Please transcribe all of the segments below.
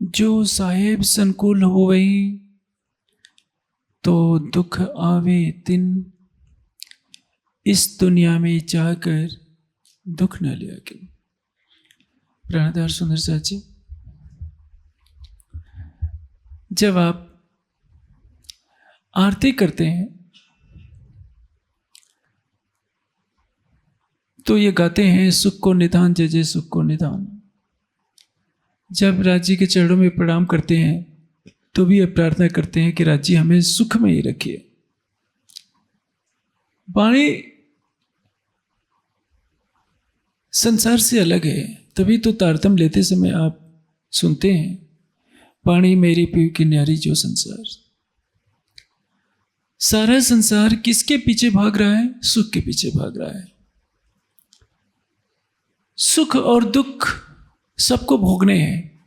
जो साहेब संकुल होवई तो दुख आवे तिन, इस दुनिया में चाहकर दुख न लिया कि। प्राणदार सुंदर साथ जी, जब आप आरती करते हैं तो ये गाते हैं सुख को निधान जय जय सुख को निधान। जब राज्य के चरणों में प्रणाम करते हैं तो भी ये प्रार्थना करते हैं कि राज्य हमें सुख में ही रखिए। वाणी संसार से अलग है, तभी तो तारतम्य लेते समय आप सुनते हैं पानी मेरी पीव की न्यारी जो संसार। सारा संसार किसके पीछे भाग रहा है? सुख के पीछे भाग रहा है। सुख और दुख सबको भोगने हैं।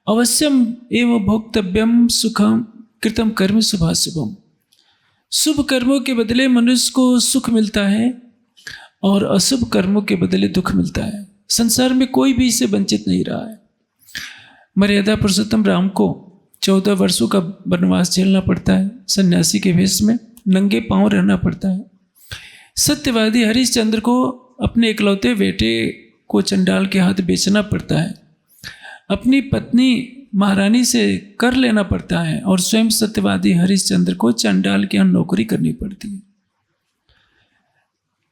अवश्यम एवं भोक्तव्यम सुखम कृतम कर्म शुभाशुभम। शुभ कर्मों के बदले मनुष्य को सुख मिलता है और अशुभ कर्मों के बदले दुख मिलता है। संसार में कोई भी इससे वंचित नहीं रहा है। मर्यादा पुरुषोत्तम राम को 14 वर्षों का वनवास झेलना पड़ता है, सन्यासी के वेश में नंगे पांव रहना पड़ता है। सत्यवादी हरिश्चंद्र को अपने इकलौते बेटे को चंडाल के हाथ बेचना पड़ता है, अपनी पत्नी महारानी से कर लेना पड़ता है और स्वयं सत्यवादी हरिश्चंद्र को चंडाल के यहाँ नौकरी करनी पड़ती है।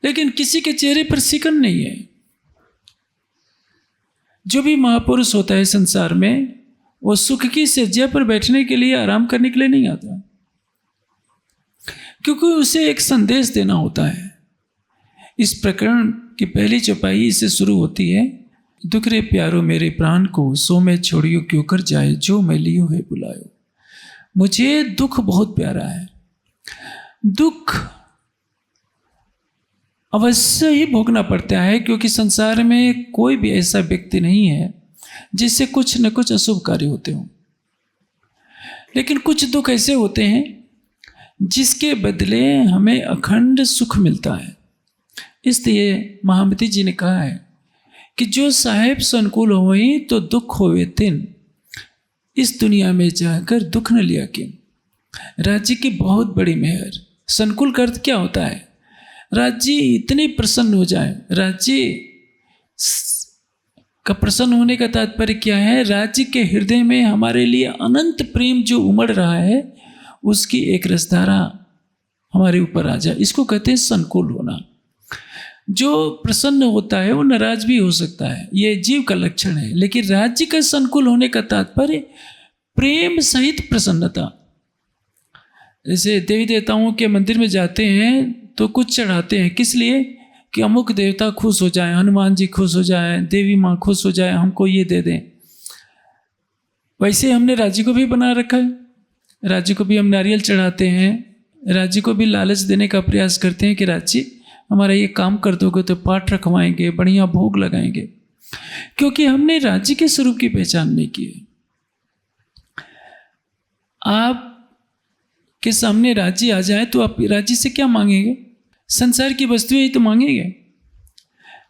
लेकिन किसी के चेहरे पर सिकन नहीं है। जो भी महापुरुष होता है संसार में, वो सुख की सज्जा पर बैठने के लिए, आराम करने के लिए नहीं आता, क्योंकि उसे एक संदेश देना होता है। इस प्रकरण की पहली चौपाई से शुरू होती है, दुख रे प्यारो मेरे प्राण को, सो मैं छोड़ियो क्यों कर जाए, जो मैं लियो है बुलायो। मुझे दुख बहुत प्यारा है। दुख अवश्य ही भोगना पड़ता है, क्योंकि संसार में कोई भी ऐसा व्यक्ति नहीं है जिससे कुछ न कुछ अशुभ कार्य होते हों। लेकिन कुछ दुख ऐसे होते हैं जिसके बदले हमें अखंड सुख मिलता है। इसलिए महामती जी ने कहा है कि जो साहेब संकुल होई तो दुख होवे तिन, इस दुनिया में जाकर दुख न लिया किन। राज्य की बहुत बड़ी मेहर। संकुल का अर्थ क्या होता है? राज्य इतने प्रसन्न हो जाए। राज्य का प्रसन्न होने का तात्पर्य क्या है? राज्य के हृदय में हमारे लिए अनंत प्रेम जो उमड़ रहा है, उसकी एक रसधारा हमारे ऊपर आ जाए, इसको कहते हैं संकुल होना। जो प्रसन्न होता है वो नाराज भी हो सकता है, ये जीव का लक्षण है। लेकिन राज्य का संकुल होने का तात्पर्य प्रेम सहित प्रसन्नता। जैसे देवी देवताओं के मंदिर में जाते हैं तो कुछ चढ़ाते हैं, किस लिए? कि अमुक देवता खुश हो जाए, हनुमान जी खुश हो जाए, देवी माँ खुश हो जाए, हमको ये दे दें। वैसे हमने राज्य को भी बना रखा है। राज्य को भी हम नारियल चढ़ाते हैं, राज्य को भी लालच देने का प्रयास करते हैं कि राज्य हमारा ये काम कर दोगे तो पाठ रखवाएंगे, बढ़िया भोग लगाएंगे, क्योंकि हमने राज्य के स्वरूप की पहचान नहीं की है। आप के सामने राज्य आ जाए तो आप राज्य से क्या मांगेंगे? संसार की वस्तुएं ही तो मांगेंगे।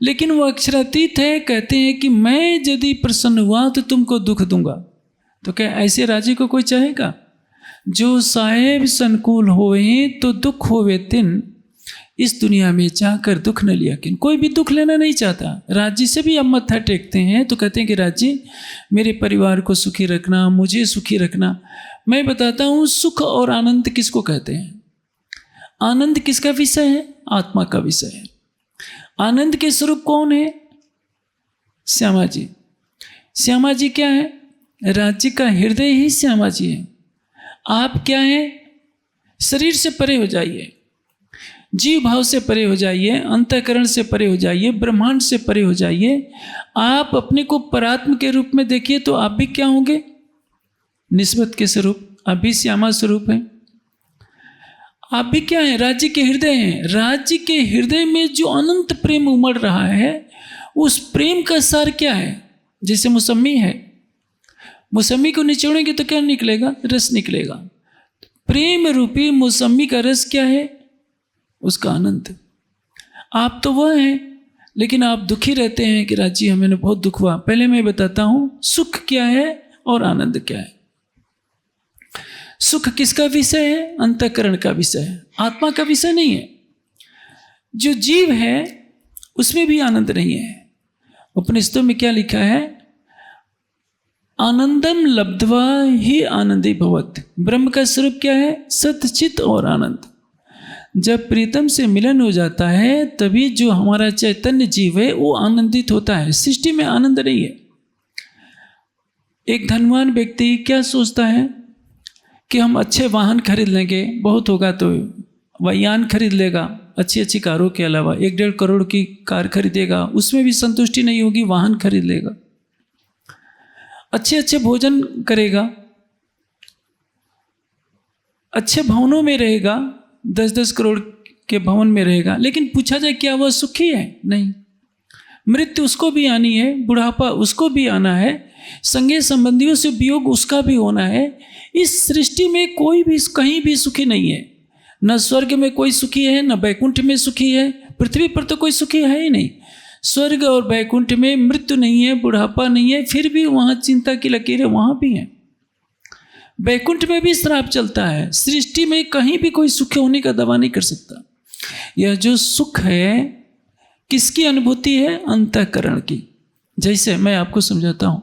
लेकिन वो अक्षरातीत है, कहते हैं कि मैं यदि प्रसन्न हुआ तो तुमको दुख दूंगा। तो क्या ऐसे राज्य को कोई चाहेगा? जो साहेब संकुल होवे तो दुख होवे तिन, इस दुनिया में चाहकर दुख न लिया किन। कोई भी दुख लेना नहीं चाहता। राज्य से भी हम मत्था टेकते हैं तो कहते हैं कि राज्य मेरे परिवार को सुखी रखना, मुझे सुखी रखना। मैं बताता हूँ सुख और आनंद किसको कहते हैं। आनंद किसका विषय है? आत्मा का विषय है। आनंद के स्वरूप कौन है? श्यामा जी। श्यामा जी क्या है? राज्य का हृदय ही श्यामा जी है। आप क्या हैं? शरीर से परे हो जाइए, जीव भाव से परे हो जाइए, अंतःकरण से परे हो जाइए, ब्रह्मांड से परे हो जाइए। आप अपने को परात्म के रूप में देखिए तो आप भी क्या होंगे? निस्बत के स्वरूप। आप भी श्यामा स्वरूप हैं। आप भी क्या हैं? राज्य के हृदय हैं। राज्य के हृदय में जो अनंत प्रेम उमड़ रहा है, उस प्रेम का सार क्या है? जैसे मौसमी है, मौसमी को निचोड़ेंगे तो क्या निकलेगा? रस निकलेगा। प्रेम रूपी मौसमी का रस क्या है? उसका आनंद। आप तो वह हैं, लेकिन आप दुखी रहते हैं कि राज्य हमें बहुत दुख हुआ। पहले मैं बताता हूँ सुख क्या है और आनंद क्या है। सुख किसका विषय है? अंतःकरण का विषय है, आत्मा का विषय नहीं है। जो जीव है उसमें भी आनंद नहीं है। उपनिषदों में क्या लिखा है? आनंदम लब्ध्वा ही आनंदी भवत्। ब्रह्म का स्वरूप क्या है? सच्चित और आनंद। जब प्रीतम से मिलन हो जाता है तभी जो हमारा चैतन्य जीव है वो आनंदित होता है। सृष्टि में आनंद नहीं है। एक धनवान व्यक्ति क्या सोचता है कि हम अच्छे वाहन खरीद लेंगे, बहुत होगा तो वाहन खरीद लेगा, अच्छी अच्छी कारों के अलावा 1-1.5 करोड़ की कार खरीदेगा, उसमें भी संतुष्टि नहीं होगी, वाहन खरीद लेगा। अच्छे अच्छे भोजन करेगा, अच्छे भवनों में रहेगा, 10-10 करोड़ के भवन में रहेगा, लेकिन पूछा जाए क्या वह सुखी है? नहीं। मृत्यु उसको भी आनी है, बुढ़ापा उसको भी आना है, संगे संबंधियों से वियोग उसका भी होना है। इस सृष्टि में कोई भी कहीं भी सुखी नहीं है। न स्वर्ग में कोई सुखी है, न बैकुंठ में सुखी है, पृथ्वी पर तो कोई सुखी है ही नहीं। स्वर्ग और बैकुंठ में मृत्यु नहीं है, बुढ़ापा नहीं है, फिर भी वहाँ चिंता की लकीरें वहाँ भी हैं। बैकुंठ में भी श्राप चलता है। सृष्टि में कहीं भी कोई सुख होने का दावा नहीं कर सकता। यह जो सुख है किसकी अनुभूति है? अंतःकरण की। जैसे मैं आपको समझाता हूँ,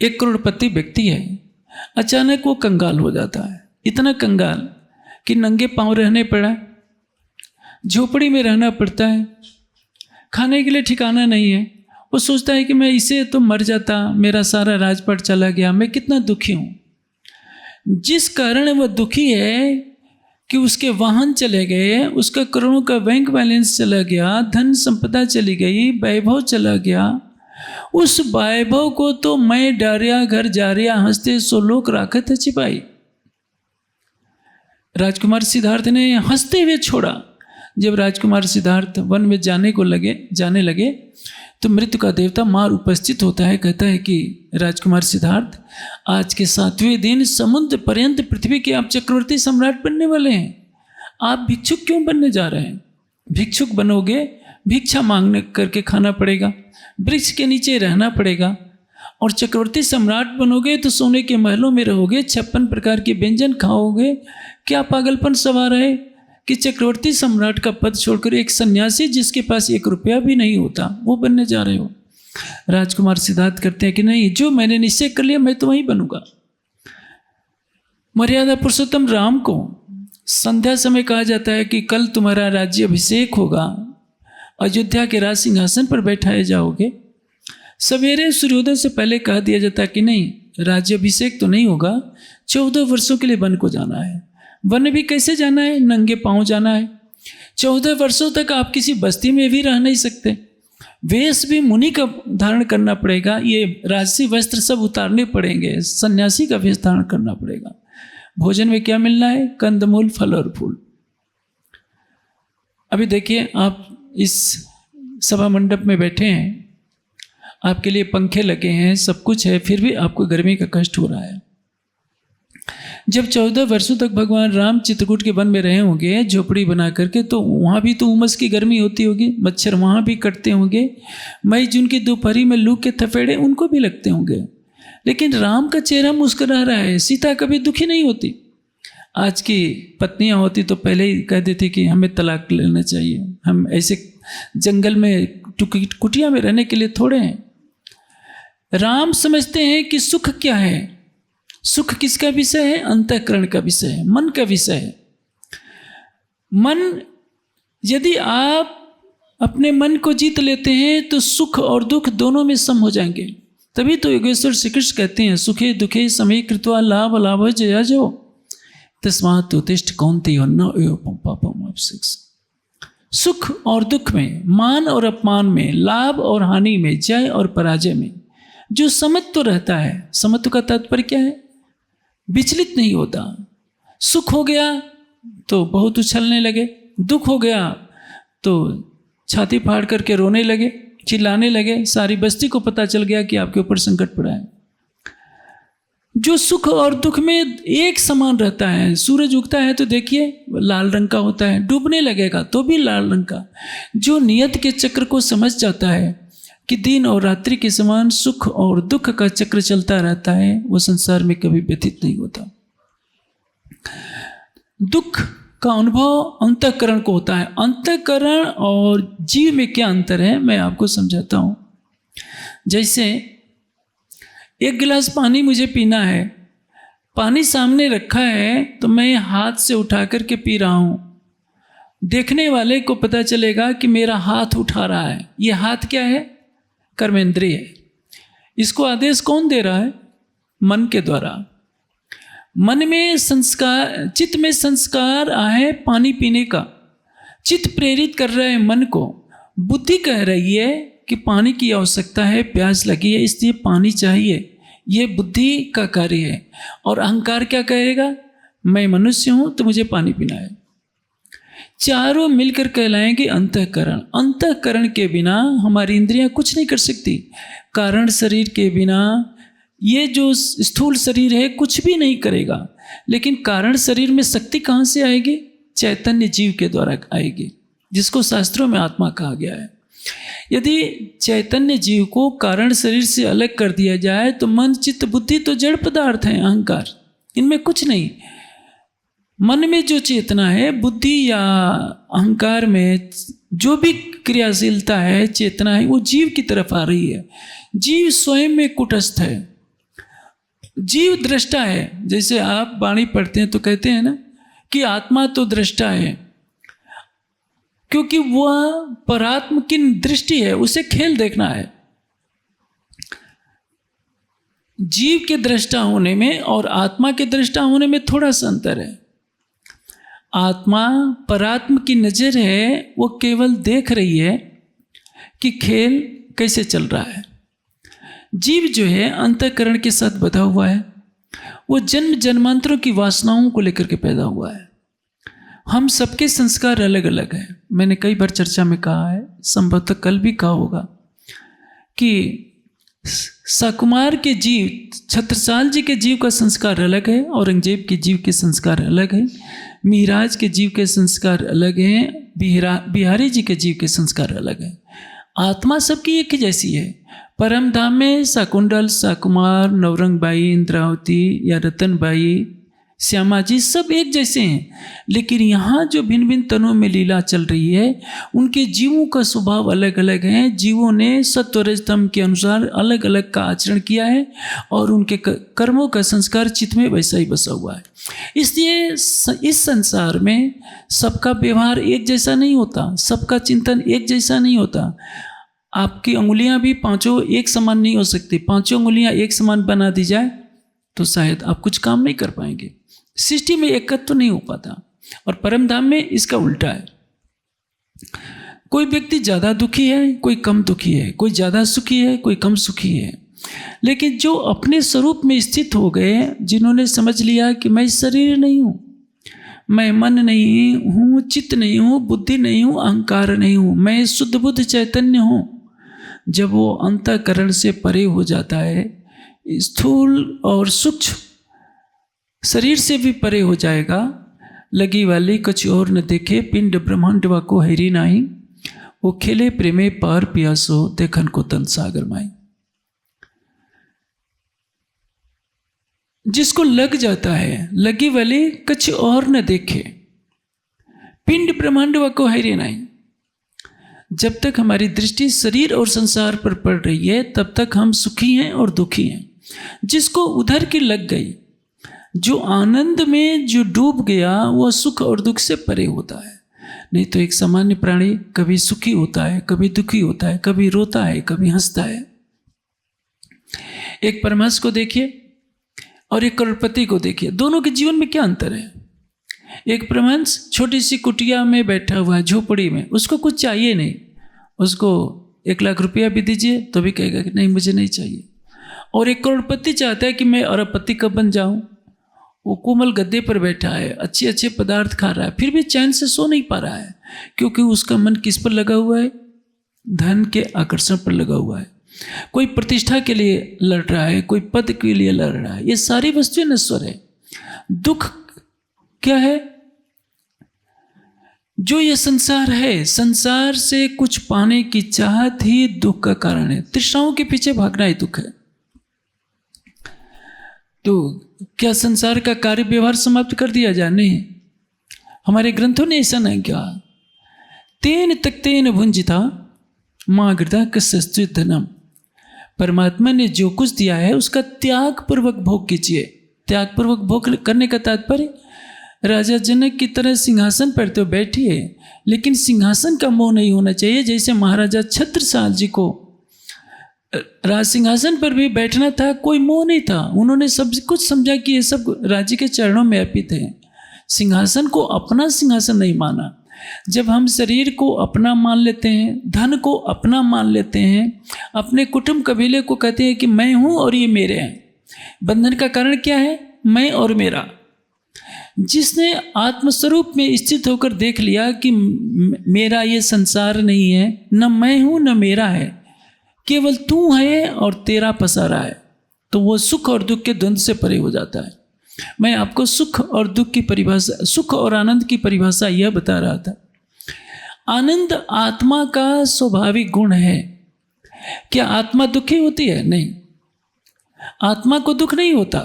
1 करोड़पति व्यक्ति है, अचानक वो कंगाल हो जाता है। इतना कंगाल कि नंगे पांव रहने पड़ा, झोपड़ी में रहना पड़ता है, खाने के लिए ठिकाना नहीं है। वो सोचता है कि मैं इसे तो मर जाता, मेरा सारा राजपाट चला गया, मैं कितना दुखी हूँ। जिस कारण वह दुखी है कि उसके वाहन चले गए, उसका करोड़ों का बैंक बैलेंस चला गया, धन संपदा चली गई, वैभव चला गया। उस वैभव को तो मैं डारिया घर जारिया हंसते सो लोग राखत है छिपाई। राजकुमार सिद्धार्थ ने हंसते हुए छोड़ा। जब राजकुमार सिद्धार्थ वन में जाने लगे तो मृत्यु का देवता मार उपस्थित होता है। कहता है कि राजकुमार सिद्धार्थ, आज के 7वें दिन समुद्र पर्यंत पृथ्वी के आप चक्रवर्ती सम्राट बनने वाले हैं। आप भिक्षुक क्यों बनने जा रहे हैं? भिक्षुक बनोगे, भिक्षा मांगने करके खाना पड़ेगा, वृक्ष के नीचे रहना पड़ेगा। और चक्रवर्ती सम्राट बनोगे तो सोने के महलों में रहोगे, 56 प्रकार के व्यंजन खाओगे। क्या पागलपन सवार है कि चक्रवर्ती सम्राट का पद छोड़कर एक सन्यासी जिसके पास 1 रुपया भी नहीं होता वो बनने जा रहे हो? राजकुमार सिद्धार्थ करते हैं कि नहीं, जो मैंने निश्चय कर लिया मैं तो वही बनूंगा। मर्यादा पुरुषोत्तम राम को संध्या समय कहा जाता है कि कल तुम्हारा राज्य अभिषेक होगा, अयोध्या के राज सिंहासन पर बैठाए जाओगे। सवेरे सूर्योदय से पहले कह दिया जाता है कि नहीं, राज्य अभिषेक तो नहीं होगा, 14 वर्षों के लिए वन को जाना है। वन भी कैसे जाना है? नंगे पांव जाना है। 14 वर्षों तक आप किसी बस्ती में भी रह नहीं सकते। वेश भी मुनि का धारण करना पड़ेगा, ये राजसी वस्त्र सब उतारने पड़ेंगे, सन्यासी का वेश धारण करना पड़ेगा। भोजन में क्या मिलना है? कंदमूल, फल और फूल। अभी देखिए, आप इस सभा मंडप में बैठे हैं, आपके लिए पंखे लगे हैं, सब कुछ है, फिर भी आपको गर्मी का कष्ट हो रहा है। जब 14 वर्षों तक भगवान राम चित्रकूट के वन में रहे होंगे झोपड़ी बना करके, तो वहाँ भी तो उमस की गर्मी होती होगी, मच्छर वहाँ भी कटते होंगे, मई जून की दोपहरी में लू के थपेड़े उनको भी लगते होंगे। लेकिन राम का चेहरा मुस्कुरा रहा है, सीता कभी दुखी नहीं होती। आज की पत्नियाँ होती तो पहले ही कह देती कि हमें तलाक लेना चाहिए, हम ऐसे जंगल में कुटिया में रहने के लिए थोड़े हैं। राम समझते हैं कि सुख क्या है। सुख किसका विषय है? अंतःकरण का विषय है, मन का विषय है। मन, यदि आप अपने मन को जीत लेते हैं तो सुख और दुख दोनों में सम हो जाएंगे। तभी तो योगेश्वर श्री कृष्ण कहते हैं, सुखे दुखे समय कृत्वा लाभ लाभ जया जो तस्मात् उत्तिष्ठ कौन्तेय न एवं पापम अपसिक्ष। सुख और दुख में, मान और अपमान में, लाभ और हानि में, जय और पराजय में जो समत्व रहता है। समत्व का तात्पर्य क्या है? विचलित नहीं होता। सुख हो गया तो बहुत उछलने लगे, दुख हो गया तो छाती फाड़ करके रोने लगे, चिल्लाने लगे, सारी बस्ती को पता चल गया कि आपके ऊपर संकट पड़ा है। जो सुख और दुख में एक समान रहता है, सूरज उगता है तो देखिए लाल रंग का होता है, डूबने लगेगा तो भी लाल रंग का। जो नियत के चक्र को समझ जाता है कि दिन और रात्रि के समान सुख और दुख का चक्र चलता रहता है, वो संसार में कभी व्यतीत नहीं होता। दुख का अनुभव अंतःकरण को होता है। अंतःकरण और जीव में क्या अंतर है मैं आपको समझाता हूँ। जैसे एक गिलास पानी मुझे पीना है, पानी सामने रखा है तो मैं हाथ से उठा करके पी रहा हूँ। देखने वाले को पता चलेगा कि मेरा हाथ उठा रहा है। ये हाथ क्या है? कर्मेंद्रिय है। इसको आदेश कौन दे रहा है? मन के द्वारा। मन में संस्कार, चित्त में संस्कार आए पानी पीने का, चित्त प्रेरित कर रहा है मन को। बुद्धि कह रही है कि पानी की आवश्यकता है, प्यास लगी है, इसलिए पानी चाहिए। ये बुद्धि का कार्य है। और अहंकार क्या कहेगा? मैं मनुष्य हूं तो मुझे पानी पीना है। चारों मिलकर कहलाएंगे अंतःकरण। अंतःकरण के बिना हमारी इंद्रियां कुछ नहीं कर सकती। कारण शरीर के बिना ये जो स्थूल शरीर है कुछ भी नहीं करेगा। लेकिन कारण शरीर में शक्ति कहाँ से आएगी? चैतन्य जीव के द्वारा आएगी, जिसको शास्त्रों में आत्मा कहा गया है। यदि चैतन्य जीव को कारण शरीर से अलग कर दिया जाए तो मन चित्त बुद्धि तो जड़ पदार्थ हैं, अहंकार, इनमें कुछ नहीं। मन में जो चेतना है, बुद्धि या अहंकार में जो भी क्रियाशीलता है, चेतना है, वो जीव की तरफ आ रही है। जीव स्वयं में कुटस्थ है, जीव दृष्टा है। जैसे आप वाणी पढ़ते हैं तो कहते हैं ना कि आत्मा तो दृष्टा है, क्योंकि वह परात्म की दृष्टि है, उसे खेल देखना है। जीव के दृष्टा होने में और आत्मा के दृष्टा होने में थोड़ा सा अंतर है। आत्मा परात्म की नजर है, वो केवल देख रही है कि खेल कैसे चल रहा है। जीव जो है अंतःकरण के साथ बधा हुआ है, वो जन्म जन्मांतरों की वासनाओं को लेकर के पैदा हुआ है। हम सबके संस्कार अलग अलग हैं। मैंने कई बार चर्चा में कहा है, संभवतः कल भी कहा होगा, कि सकुमार के जीव, छत्रसाल जी के जीव का संस्कार अलग है, औरंगजेब के जीव के संस्कार अलग है, मिहिराज के जीव के संस्कार अलग हैं, बिहारी जी के जीव के संस्कार अलग हैं। आत्मा सबकी एक ही जैसी है। परम धाम में शाकुंडल, शाकुमार, नवरंगबाई, इंद्रावती या रतनबाई, श्यामा जी सब एक जैसे हैं। लेकिन यहाँ जो भिन्न भिन्न तनों में लीला चल रही है, उनके जीवों का स्वभाव अलग अलग है। जीवों ने सत्व रजतम के अनुसार अलग अलग का आचरण किया है और उनके कर्मों का संस्कार चित्त में वैसा ही बसा हुआ है। इसलिए इस संसार में सबका व्यवहार एक जैसा नहीं होता, सबका चिंतन एक जैसा नहीं होता। आपकी उंगलियां भी पांचों एक समान नहीं हो सकती। पांचों उंगलियां एक समान बना दी जाए तो शायद आप कुछ काम नहीं कर पाएंगे। सृष्टि में एकत्व तो नहीं हो पाता। और परम धाम में इसका उल्टा है। कोई व्यक्ति ज़्यादा दुखी है, कोई कम दुखी है, कोई ज़्यादा सुखी है, कोई कम सुखी है। लेकिन जो अपने स्वरूप में स्थित हो गए, जिन्होंने समझ लिया कि मैं शरीर नहीं हूँ, मैं मन नहीं हूँ, चित्त नहीं हूँ, बुद्धि नहीं हूँ, अहंकार नहीं हूँ, मैं शुद्ध बुद्ध चैतन्य हूँ। जब वो अंतःकरण से परे हो जाता है, स्थूल और सूक्ष्म शरीर से भी परे हो जाएगा। लगी वाली कुछ और न देखे, पिंड ब्रह्मांड वा को हेरी नाही, वो खेले प्रेमे पार पियासो, देखन को तन सागर माई। जिसको लग जाता है, लगी वाली कुछ और न देखे, पिंड ब्रह्मांड वा को हेरी नाही। जब तक हमारी दृष्टि शरीर और संसार पर पड़ रही है, तब तक हम सुखी हैं और दुखी हैं। जिसको उधर की लग गई, जो आनंद में जो डूब गया, वह सुख और दुख से परे होता है। नहीं तो एक सामान्य प्राणी कभी सुखी होता है, कभी दुखी होता है, कभी रोता है, कभी हंसता है। एक परमहंस को देखिए और एक करोड़पति को देखिए, दोनों के जीवन में क्या अंतर है। एक परमहंस छोटी सी कुटिया में बैठा हुआ है, झोपड़ी में, उसको कुछ चाहिए नहीं। उसको 1 लाख रुपया भी दीजिए तो भी कहेगा कि नहीं मुझे नहीं चाहिए। और एक करोड़पति चाहता है कि मैं अरबपति कब बन जाऊं। वो कोमल गद्दे पर बैठा है, अच्छे अच्छे पदार्थ खा रहा है, फिर भी चैन से सो नहीं पा रहा है, क्योंकि उसका मन किस पर लगा हुआ है? धन के आकर्षण पर लगा हुआ है। कोई प्रतिष्ठा के लिए लड़ रहा है, कोई पद के लिए लड़ रहा है। ये सारी वस्तुएं नश्वर है। दुख क्या है? जो ये संसार है, संसार से कुछ पाने की चाहत ही दुख का कारण है। तृष्णाओं के पीछे भागना ही दुख है। तो क्या संसार का कार्य व्यवहार समाप्त कर दिया जाए? नहीं, हमारे ग्रंथों ने ऐसा नहीं किया। तेन तक्तेन भुंजिता माँ गृदा कस्यस्तु धनम। परमात्मा ने जो कुछ दिया है उसका त्याग पूर्वक भोग कीजिए। त्याग पूर्वक भोग करने का तात्पर्य राजा जनक की तरह सिंहासन पर तो बैठिए, लेकिन सिंहासन का मोह नहीं होना चाहिए। जैसे महाराजा छत्रसाल जी को राज सिंहासन पर भी बैठना था, कोई मोह नहीं था। उन्होंने सब कुछ समझा कि ये सब राज्य के चरणों में अर्पित है। सिंहासन को अपना सिंहासन नहीं माना। जब हम शरीर को अपना मान लेते हैं, धन को अपना मान लेते हैं, अपने कुटुंब कबीले को कहते हैं कि मैं हूँ और ये मेरे हैं, बंधन का कारण क्या है? मैं और मेरा। जिसने आत्मस्वरूप में स्थित होकर देख लिया कि मेरा ये संसार नहीं है, न मैं हूँ न मेरा है, केवल तू है और तेरा पसारा है, तो वो सुख और दुख के द्वंद्व से परे हो जाता है। मैं आपको सुख और दुख की परिभाषा, सुख और आनंद की परिभाषा यह बता रहा था। आनंद आत्मा का स्वाभाविक गुण है। क्या आत्मा दुखी होती है? नहीं, आत्मा को दुख नहीं होता।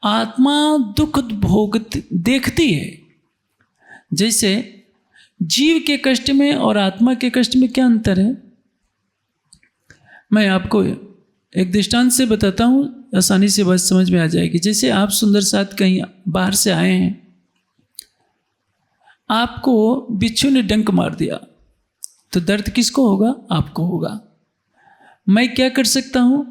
आत्मा दुख देखती है। जैसे जीव के कष्ट में और आत्मा के कष्ट में क्या अंतर है? मैं आपको एक दृष्टांत से बताता हूँ, आसानी से बात समझ में आ जाएगी। जैसे आप सुंदर साथ कहीं बाहर से आए हैं, आपको बिच्छू ने डंक मार दिया, तो दर्द किसको होगा? आपको होगा। मैं क्या कर सकता हूँ?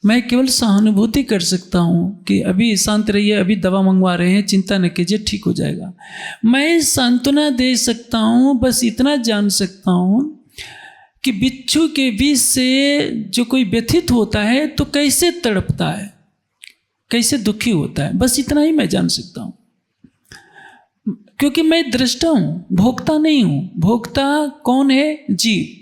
मैं केवल सहानुभूति कर सकता हूँ कि अभी शांत रहिए, अभी दवा मंगवा रहे हैं, चिंता न कीजिए, ठीक हो जाएगा। मैं सांत्वना दे सकता हूँ, बस इतना जान सकता हूँ कि बिच्छू के विष से जो कोई व्यथित होता है तो कैसे तड़पता है, कैसे दुखी होता है, बस इतना ही मैं जान सकता हूँ। क्योंकि मैं दृष्टा हूँ, भोक्ता नहीं हूँ। भोक्ता कौन है? जीव।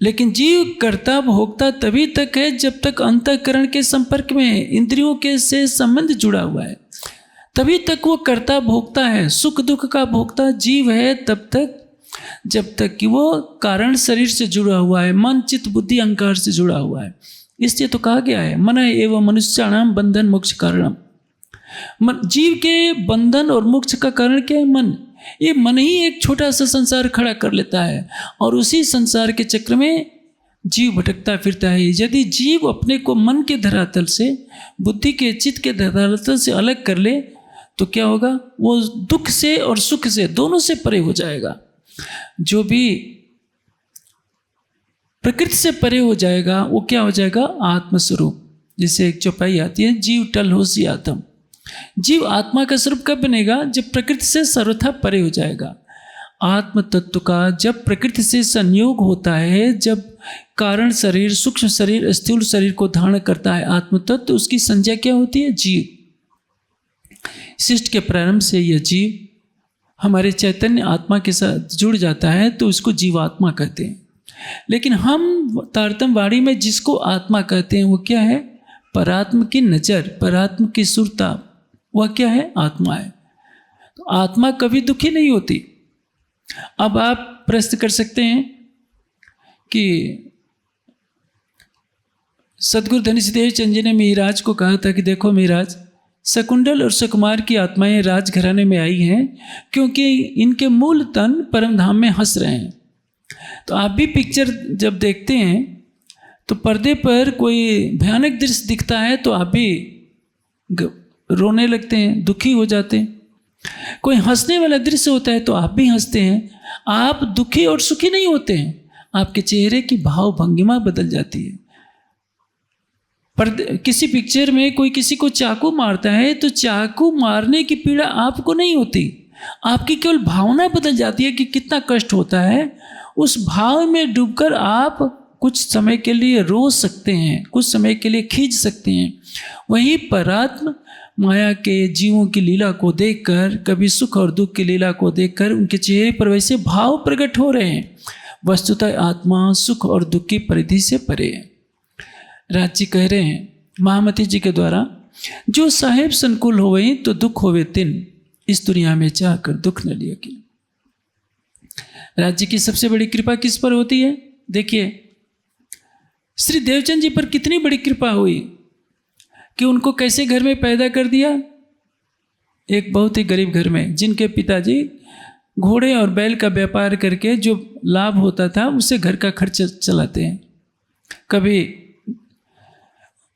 लेकिन जीव कर्ता भोक्ता तभी तक है जब तक अंतःकरण के संपर्क में है, इंद्रियों के से संबंध जुड़ा हुआ है, तभी तक वो कर्ता भोक्ता है। सुख दुख का भोक्ता जीव है तब तक जब तक कि वो कारण शरीर से जुड़ा हुआ है, मन चित्त बुद्धि अहंकार से जुड़ा हुआ है। इसलिए तो कहा गया है मन एवं मनुष्याणाम बंधन मोक्ष कारणम। जीव के बंधन और मोक्ष का कारण क्या है? मन। ये मन ही एक छोटा सा संसार खड़ा कर लेता है और उसी संसार के चक्र में जीव भटकता फिरता है। यदि जीव अपने को मन के धरातल से, बुद्धि के चित्त के धरातल से अलग कर ले तो क्या होगा? वो दुख से और सुख से दोनों से परे हो जाएगा। जो भी प्रकृति से परे हो जाएगा वो क्या हो जाएगा? आत्मस्वरूप। जैसे एक चौपाई आती है, जीव टल होसी आत्म। जीव आत्मा का स्वरूप कब बनेगा? जब प्रकृति से सर्वथा परे हो जाएगा। आत्म तत्व का जब प्रकृति से संयोग होता है, जब कारण शरीर, सूक्ष्म शरीर, स्थूल शरीर को धारण करता है आत्म तत्व, उसकी संज्ञा क्या होती है? जीव। सृष्टि के प्रारंभ से यह जीव हमारे चैतन्य आत्मा के साथ जुड़ जाता है तो उसको जीवात्मा कहते हैं। लेकिन हम तारतम्यवाणी में जिसको आत्मा कहते हैं वो क्या है? परात्म की नजर, परात्म की सुरता, वह क्या है? आत्मा है। तो आत्मा कभी दुखी नहीं होती। अब आप प्रश्न कर सकते हैं कि सदगुरु धनीश्वर चंद जी ने मिहिराज को कहा था कि देखो मिहिराज, शकुंडल और सुकुमार की आत्माएं राजघराने में आई हैं क्योंकि इनके मूल तन परम धाम में हंस रहे हैं। तो आप भी पिक्चर जब देखते हैं तो पर्दे पर कोई भयानक दृश्य दिखता है तो आप भी रोने लगते हैं, दुखी हो जाते हैं। कोई हंसने वाला दृश्य होता है तो आप भी हंसते हैं। आप दुखी और सुखी नहीं होते हैं, आपके चेहरे की भाव भंगिमा बदल जाती है। पर किसी पिक्चर में कोई किसी को चाकू मारता है तो चाकू मारने की पीड़ा आपको नहीं होती, आपकी केवल भावना बदल जाती है कि कितना कष्ट होता है। उस भाव में डूबकर आप कुछ समय के लिए रो सकते हैं, कुछ समय के लिए खींच सकते हैं। वही परात्म माया के जीवों की लीला को देखकर, कभी सुख और दुख की लीला को देखकर उनके चेहरे पर वैसे भाव प्रकट हो रहे हैं। वस्तुतः आत्मा सुख और दुख की परिधि से परे है। राज जी कह रहे हैं महामती जी के द्वारा, जो साहेब संकुल होवे तो दुख होवे तिन, इस दुनिया में चाहकर दुख न लिया कि राज्य की सबसे बड़ी कृपा किस पर होती है? देखिए श्री देवचंद जी पर कितनी बड़ी कृपा हुई कि उनको कैसे घर में पैदा कर दिया। एक बहुत ही गरीब घर में, जिनके पिताजी घोड़े और बैल का व्यापार करके जो लाभ होता था उससे घर का खर्च चलाते हैं। कभी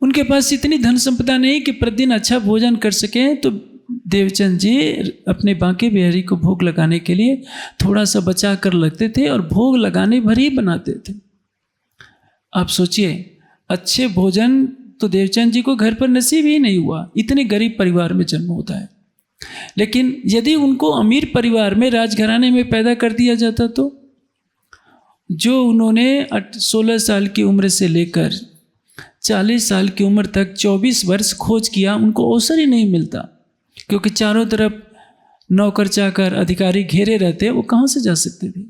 उनके पास इतनी धन संपदा नहीं कि प्रतिदिन अच्छा भोजन कर सकें, तो देवचंद जी अपने बांके बिहारी को भोग लगाने के लिए थोड़ा सा बचा कर लगते थे और भोग लगाने भर ही बनाते थे। आप सोचिए, अच्छे भोजन तो देवचंद जी को घर पर नसीब ही नहीं हुआ, इतने गरीब परिवार में जन्म होता है। लेकिन यदि उनको अमीर परिवार में राजघराने में पैदा कर दिया जाता तो जो उन्होंने 16 साल की उम्र से लेकर 40 साल की उम्र तक 24 वर्ष खोज किया, उनको अवसर ही नहीं मिलता, क्योंकि चारों तरफ नौकर चाकर अधिकारी घेरे रहते, वो कहाँ से जा सकते थे।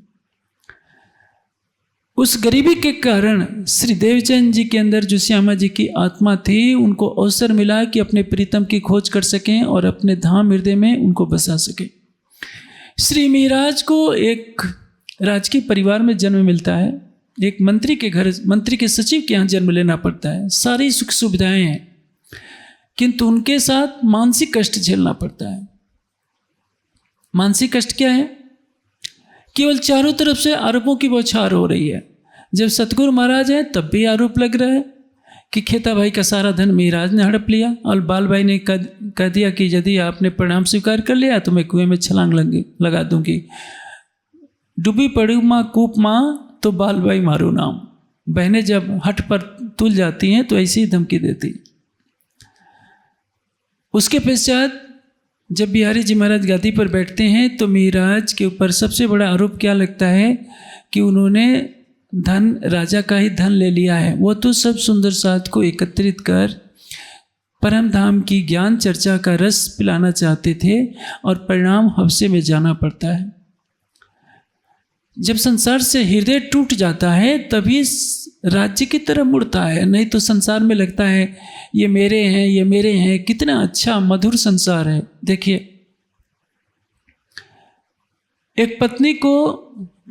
उस गरीबी के कारण श्री देवचंद जी के अंदर जो श्यामा जी की आत्मा थी, उनको अवसर मिला कि अपने प्रीतम की खोज कर सकें और अपने धाम हृदय में उनको बसा सकें। श्री मिहिराज को एक राजकीय परिवार में जन्म मिलता है, एक मंत्री के घर, मंत्री के सचिव के यहाँ जन्म लेना पड़ता है, सारी सुख सुविधाएं हैं, किंतु उनके साथ मानसिक कष्ट झेलना पड़ता है। मानसिक कष्ट क्या है? केवल चारों तरफ से आरोपों की बौछार हो रही है। जब सतगुरु महाराज हैं तब भी आरोप लग रहा है कि खेता भाई का सारा धन मिहिराज ने हड़प लिया, और बाल भाई ने कह दिया कि यदि आपने प्रणाम स्वीकार कर लिया तो मैं कुएं में छलांग लगा दूंगी। डूबी पड़ू माँ कूप माँ तो बाल भाई मारो नाम। बहनें जब हट पर तुल जाती हैं तो ऐसी ही धमकी देती। उसके पश्चात जब बिहारी जी महाराज गादी पर बैठते हैं तो मिहिराज के ऊपर सबसे बड़ा आरोप क्या लगता है कि उन्होंने धन, राजा का ही धन ले लिया है। वो तो सब सुंदर साथ को एकत्रित कर परम धाम की ज्ञान चर्चा का रस पिलाना चाहते थे, और परिणाम हफ्से में जाना पड़ता है। जब संसार से हृदय टूट जाता है तभी राज्य की तरफ मुड़ता है, नहीं तो संसार में लगता है ये मेरे हैं, ये मेरे हैं। कितना अच्छा मधुर संसार है। देखिए, एक पत्नी को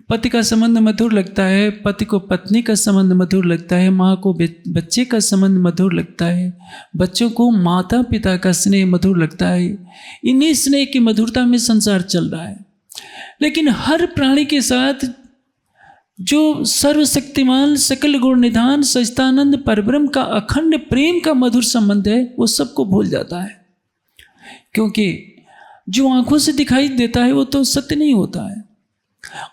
पति का संबंध मधुर लगता है, पति को पत्नी का संबंध मधुर लगता है, माँ को बच्चे का संबंध मधुर लगता है, बच्चों को माता पिता का स्नेह मधुर लगता है। इन्हीं स्नेह की मधुरता में संसार चल रहा है। लेकिन हर प्राणी के साथ जो सर्वशक्तिमान सकल गुण निधान सच्चिदानंद परब्रह्म का अखंड प्रेम का मधुर संबंध है, वो सबको भूल जाता है। क्योंकि जो आंखों से दिखाई देता है वो तो सत्य नहीं होता है,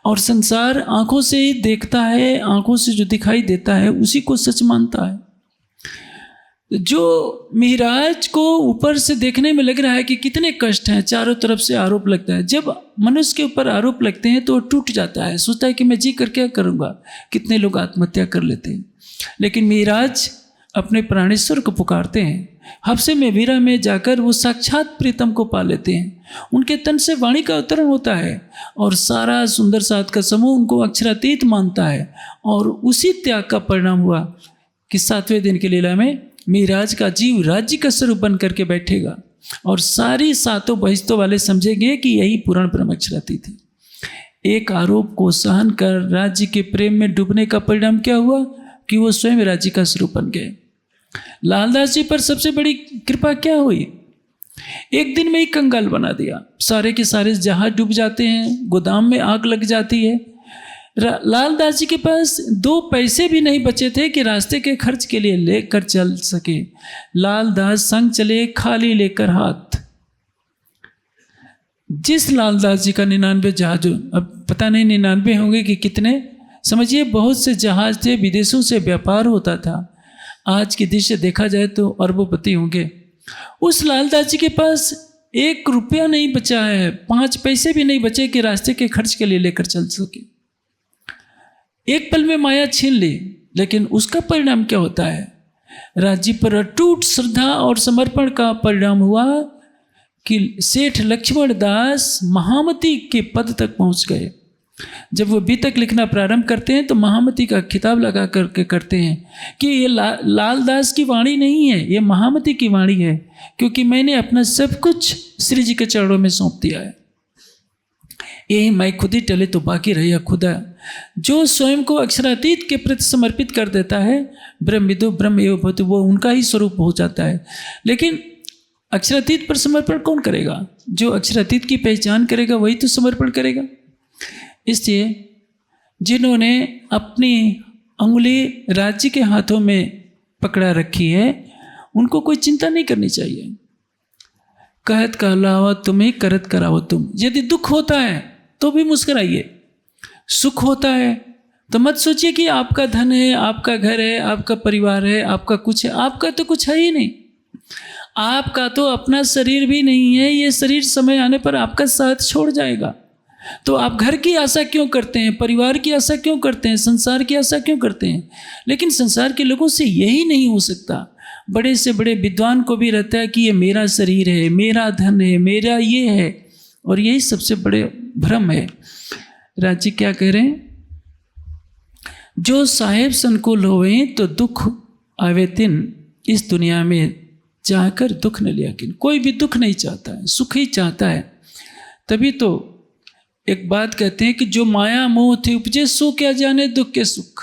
और संसार आंखों से ही देखता है, आंखों से जो दिखाई देता है उसी को सच मानता है। जो मिहिराज को ऊपर से देखने में लग रहा है कि कितने कष्ट हैं, चारों तरफ से आरोप लगता है। जब मनुष्य के ऊपर आरोप लगते हैं तो टूट जाता है, सोचता है कि मैं जी कर क्या करूँगा। कितने लोग आत्महत्या कर लेते हैं। लेकिन मिहिराज अपने प्राणेश्वर को पुकारते हैं। हफ्से में वीरा में जाकर वो साक्षात प्रीतम को पा लेते हैं। उनके तन से वाणी का अवतरण होता है और सारा सुंदर साथ का समूह उनको अक्षरातीत मानता है। और उसी त्याग का परिणाम हुआ कि 7वें दिन की लीला में मिहिराज का जीव राज्य का स्वरूप बन करके बैठेगा, और सारी सातों बहिश्तों वाले समझेंगे कि यही पूर्ण ब्रह्म अक्षरातीत थी। एक आरोप को सहन कर राज्य के प्रेम में डूबने का परिणाम क्या हुआ कि वो स्वयं राज्य का स्वरूप बन गए। लालदास जी पर सबसे बड़ी कृपा क्या हुई? एक दिन में ही कंगाल बना दिया। सारे के सारे जहाज डूब जाते हैं, गोदाम में आग लग जाती है। लालदास जी के पास 2 पैसे भी नहीं बचे थे कि रास्ते के खर्च के लिए लेकर चल सके। लालदास संग चले खाली लेकर हाथ। जिस लालदास जी का 99 जहाज, अब पता नहीं 99 होंगे कि कितने, समझिए बहुत से जहाज थे, विदेशों से व्यापार होता था। आज की दृश्य देखा जाए तो अरबोपति होंगे। उस लालदास जी के पास 1 रुपया नहीं बचा है, 5 पैसे भी नहीं बचे कि रास्ते के खर्च के लिए लेकर चल सके। एक पल में माया छीन ली, लेकिन उसका परिणाम क्या होता है? राज्य पर अटूट श्रद्धा और समर्पण का परिणाम हुआ कि सेठ लक्ष्मण दास महामती के पद तक पहुंच गए। जब वो बी तक लिखना प्रारंभ करते हैं तो महामती का खिताब लगा करके करते हैं कि ये लाल दास की वाणी नहीं है, ये महामती की वाणी है, क्योंकि मैंने अपना सब कुछ श्री जी के चरणों में सौंप दिया है। यही मैं खुद ही टले तो बाकी रहिया खुदा। जो स्वयं को अक्षरातीत के प्रति समर्पित कर देता है, ब्रह्मविदो ब्रह्म एव भवति, वो उनका ही स्वरूप हो जाता है। लेकिन अक्षरातीत पर समर्पण कौन करेगा? जो अक्षरातीत की पहचान करेगा वही तो समर्पण करेगा। इसलिए जिन्होंने अपनी अंगुली राज्य के हाथों में पकड़ा रखी है, उनको कोई चिंता नहीं करनी चाहिए। कहत कहलावा तुम्हें, करत कराओ तुम। यदि दुख होता है तो भी मुस्कुराइए, सुख होता है तो मत सोचिए कि आपका धन है, आपका घर है, आपका परिवार है, आपका कुछ है। आपका तो कुछ है ही नहीं। आपका तो अपना शरीर भी नहीं है। ये शरीर समय आने पर आपका साथ छोड़ जाएगा। तो आप घर की आशा क्यों करते हैं, परिवार की आशा क्यों करते हैं, संसार की आशा क्यों करते हैं? लेकिन संसार के लोगों से यही नहीं हो सकता। बड़े से बड़े विद्वान को भी रहता है कि ये मेरा शरीर है, मेरा धन है, मेरा ये है, और यही सबसे बड़े भ्रम है। राज्य क्या कह रहे हैं? जो साहेब संकुल होवे तो दुख आवे तिन, इस दुनिया में जाकर दुख न लिया किन। कोई भी दुख नहीं चाहता है, सुख ही चाहता है। तभी तो एक बात कहते हैं कि जो माया मोह थे उपजे, सो क्या जाने दुख के सुख।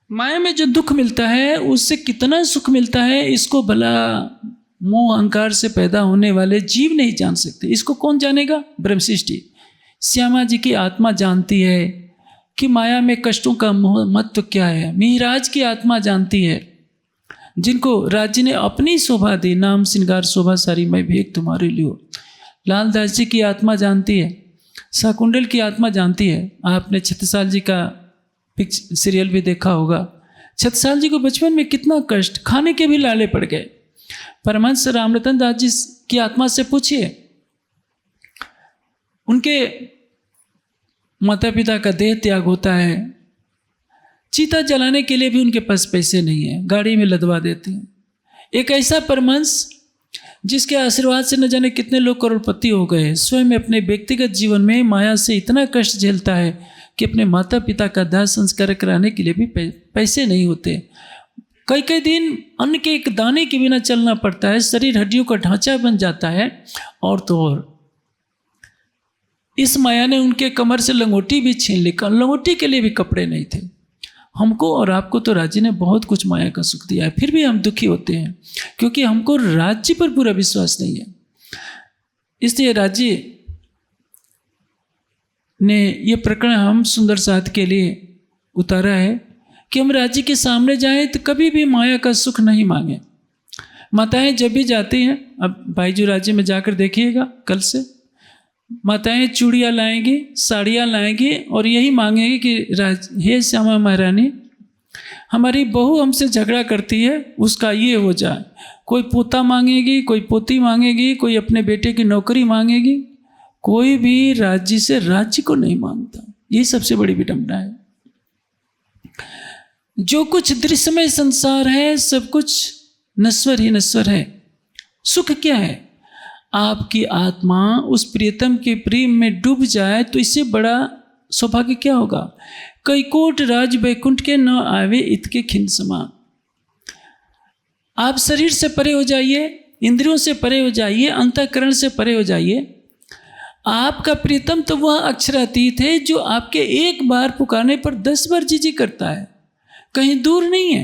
माया में जो दुख मिलता है उससे कितना सुख मिलता है, इसको भला मोह अहंकार से पैदा होने वाले जीव नहीं जान सकते। इसको कौन जानेगा? ब्रह्मसृष्टि श्यामा जी की आत्मा जानती है कि माया में कष्टों का महत्व क्या है। मिहिराज की आत्मा जानती है, जिनको राज्य ने अपनी शोभा दी, नाम श्रृंगार शोभा सारी मैं भेंट तुम्हारे लिए। लालदास जी की आत्मा जानती है, शाकुंडल की आत्मा जानती है। आपने छत्रसाल जी का सीरियल भी देखा होगा। छत्रसाल जी को बचपन में कितना कष्ट, खाने के भी लाले पड़ गए। परमहंस रामरतन दास जी की आत्मा से पूछिए, उनके माता पिता का देह त्याग होता है, चीता जलाने के लिए भी उनके पास पैसे नहीं है, गाड़ी में लदवा देते हैं। एक ऐसा परमहंस जिसके आशीर्वाद से न जाने कितने लोग करोड़पति हो गए, स्वयं अपने व्यक्तिगत जीवन में माया से इतना कष्ट झेलता है कि अपने माता पिता का दाह संस्कार कराने के लिए भी पैसे नहीं होते। कई कई दिन अन्न के एक दाने के बिना चलना पड़ता है। शरीर हड्डियों का ढांचा बन जाता है। और तो और इस माया ने उनके कमर से लंगोटी भी छीन ली। लंगोटी के लिए भी कपड़े नहीं थे। हमको और आपको तो राज्य ने बहुत कुछ माया का सुख दिया है, फिर भी हम दुखी होते हैं क्योंकि हमको राज्य पर पूरा विश्वास नहीं है। इसलिए राज्य ने ये प्रकरण हम सुंदर साथ के लिए उतारा है कि हम राज्य के सामने जाएं तो कभी भी माया का सुख नहीं मांगे। माताएं जब भी जाती हैं, अब भाईजू राज्य में जाकर देखिएगा, कल से माताएं चूड़ियाँ लाएंगी, साड़ियाँ लाएंगी और यही मांगेंगी कि हे श्यामा महारानी, हमारी बहू हमसे झगड़ा करती है, उसका ये हो जाए। कोई पोता मांगेगी, कोई पोती मांगेगी, कोई अपने बेटे की नौकरी मांगेगी। कोई भी राज्य से राज्य को नहीं मांगता। ये सबसे बड़ी विडंबना है। जो कुछ दृश्यमय संसार है सब कुछ नश्वर ही नश्वर है। सुख क्या है? आपकी आत्मा उस प्रियतम के प्रेम में डूब जाए तो इससे बड़ा सौभाग्य क्या होगा? कई कोट राज वैकुंठ के न आवे इतके खिन समान। आप शरीर से परे हो जाइए, इंद्रियों से परे हो जाइए, अंतःकरण से परे हो जाइए। आपका प्रियतम तो वह अक्षरातीत है जो आपके एक बार पुकारने पर 10 बार जी करता है। कहीं दूर नहीं है,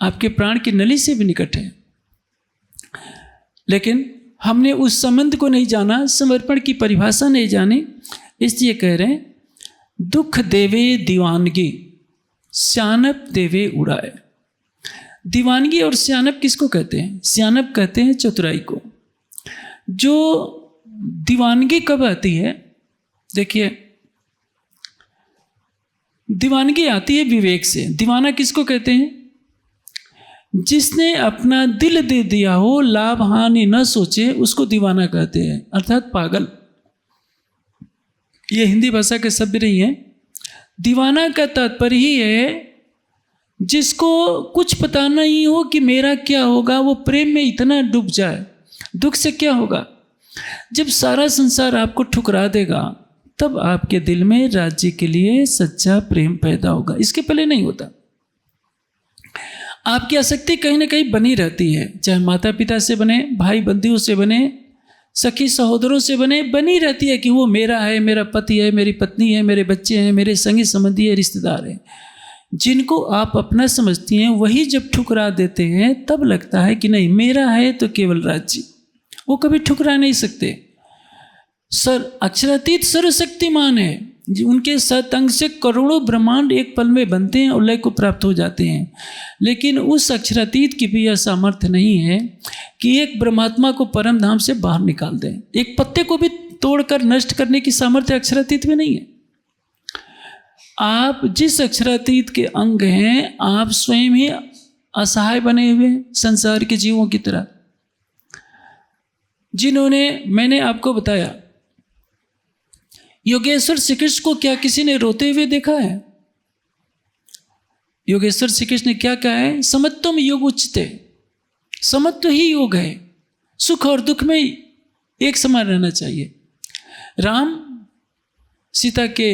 आपके प्राण की नली से भी निकट है। लेकिन हमने उस संबंध को नहीं जाना, समर्पण की परिभाषा नहीं जानी। इसलिए कह रहे हैं, दुख देवे दीवानगी, स्यानप देवे उड़ाए। दीवानगी और स्यानप किसको कहते हैं? स्यानप कहते हैं चतुराई को। जो दीवानगी कब आती है? देखिए, दीवानगी आती है विवेक से। दीवाना किसको कहते हैं? जिसने अपना दिल दे दिया हो, लाभ हानि न सोचे, उसको दीवाना कहते हैं, अर्थात पागल। ये हिंदी भाषा के शब्द नहीं है। दीवाना का तात्पर्य ही है जिसको कुछ पता नहीं हो कि मेरा क्या होगा, वो प्रेम में इतना डूब जाए। दुख से क्या होगा? जब सारा संसार आपको ठुकरा देगा, तब आपके दिल में राज्य के लिए सच्चा प्रेम पैदा होगा, इसके पहले नहीं होता। आपकी आसक्ति कहीं ना कहीं बनी रहती है, चाहे माता पिता से बने, भाई बंधुओं से बने, सखी सहोदरों से बने, बनी रहती है कि वो मेरा है, मेरा पति है, मेरी पत्नी है, मेरे बच्चे हैं, मेरे संगी संबंधी है, रिश्तेदार हैं। जिनको आप अपना समझती हैं वही जब ठुकरा देते हैं तब लगता है कि नहीं मेरा है तो केवल राज्य, वो कभी ठुकरा नहीं सकते। अक्षरातीत सर्वशक्तिमान है, उनके सतअंग से करोड़ों ब्रह्मांड एक पल में बनते हैं और लय को प्राप्त हो जाते हैं। लेकिन उस अक्षरातीत की भी यह सामर्थ्य नहीं है कि एक ब्रह्मात्मा को परम धाम से बाहर निकाल दें। एक पत्ते को भी तोड़कर नष्ट करने की सामर्थ्य अक्षरातीत में नहीं है। आप जिस अक्षरातीत के अंग हैं, आप स्वयं ही असहाय बने हुए संसार के जीवों की तरह, जिन्होंने, मैंने आपको बताया, योगेश्वर श्री कृष्ण को क्या किसी ने रोते हुए देखा है? योगेश्वर श्री कृष्ण ने क्या कहा है? समत्वम योग उच्चते, समत्व ही योग है, सुख और दुख में एक समान रहना चाहिए। राम सीता के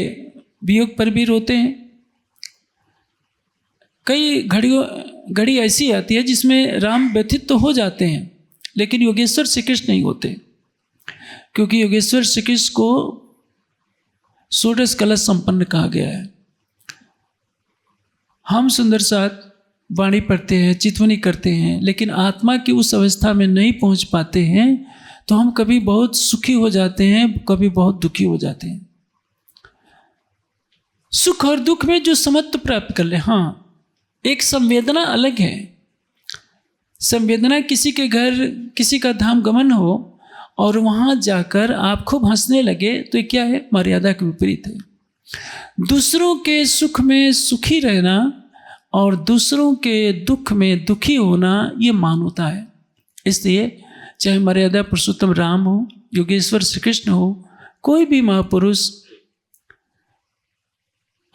वियोग पर भी रोते हैं। कई घड़ी ऐसी आती है जिसमें राम व्यथित तो हो जाते हैं, लेकिन योगेश्वर श्री कृष्ण नहीं होते, क्योंकि योगेश्वर श्री कृष्ण को षोडश कलश संपन्न कहा गया है। हम सुंदर साथ वाणी पढ़ते हैं, चितवनी करते हैं, लेकिन आत्मा की उस अवस्था में नहीं पहुंच पाते हैं, तो हम कभी बहुत सुखी हो जाते हैं, कभी बहुत दुखी हो जाते हैं। सुख और दुख में जो समत्व प्राप्त कर ले, हाँ, एक संवेदना अलग है। संवेदना किसी के घर, किसी का धाम गमन हो और वहाँ जाकर आप खूब हंसने लगे, तो ये क्या है? मर्यादा के विपरीत है। दूसरों के सुख में सुखी रहना और दूसरों के दुख में दुखी होना, ये मानवता है। इसलिए चाहे मर्यादा पुरुषोत्तम राम हो, योगेश्वर श्री कृष्ण हो, कोई भी महापुरुष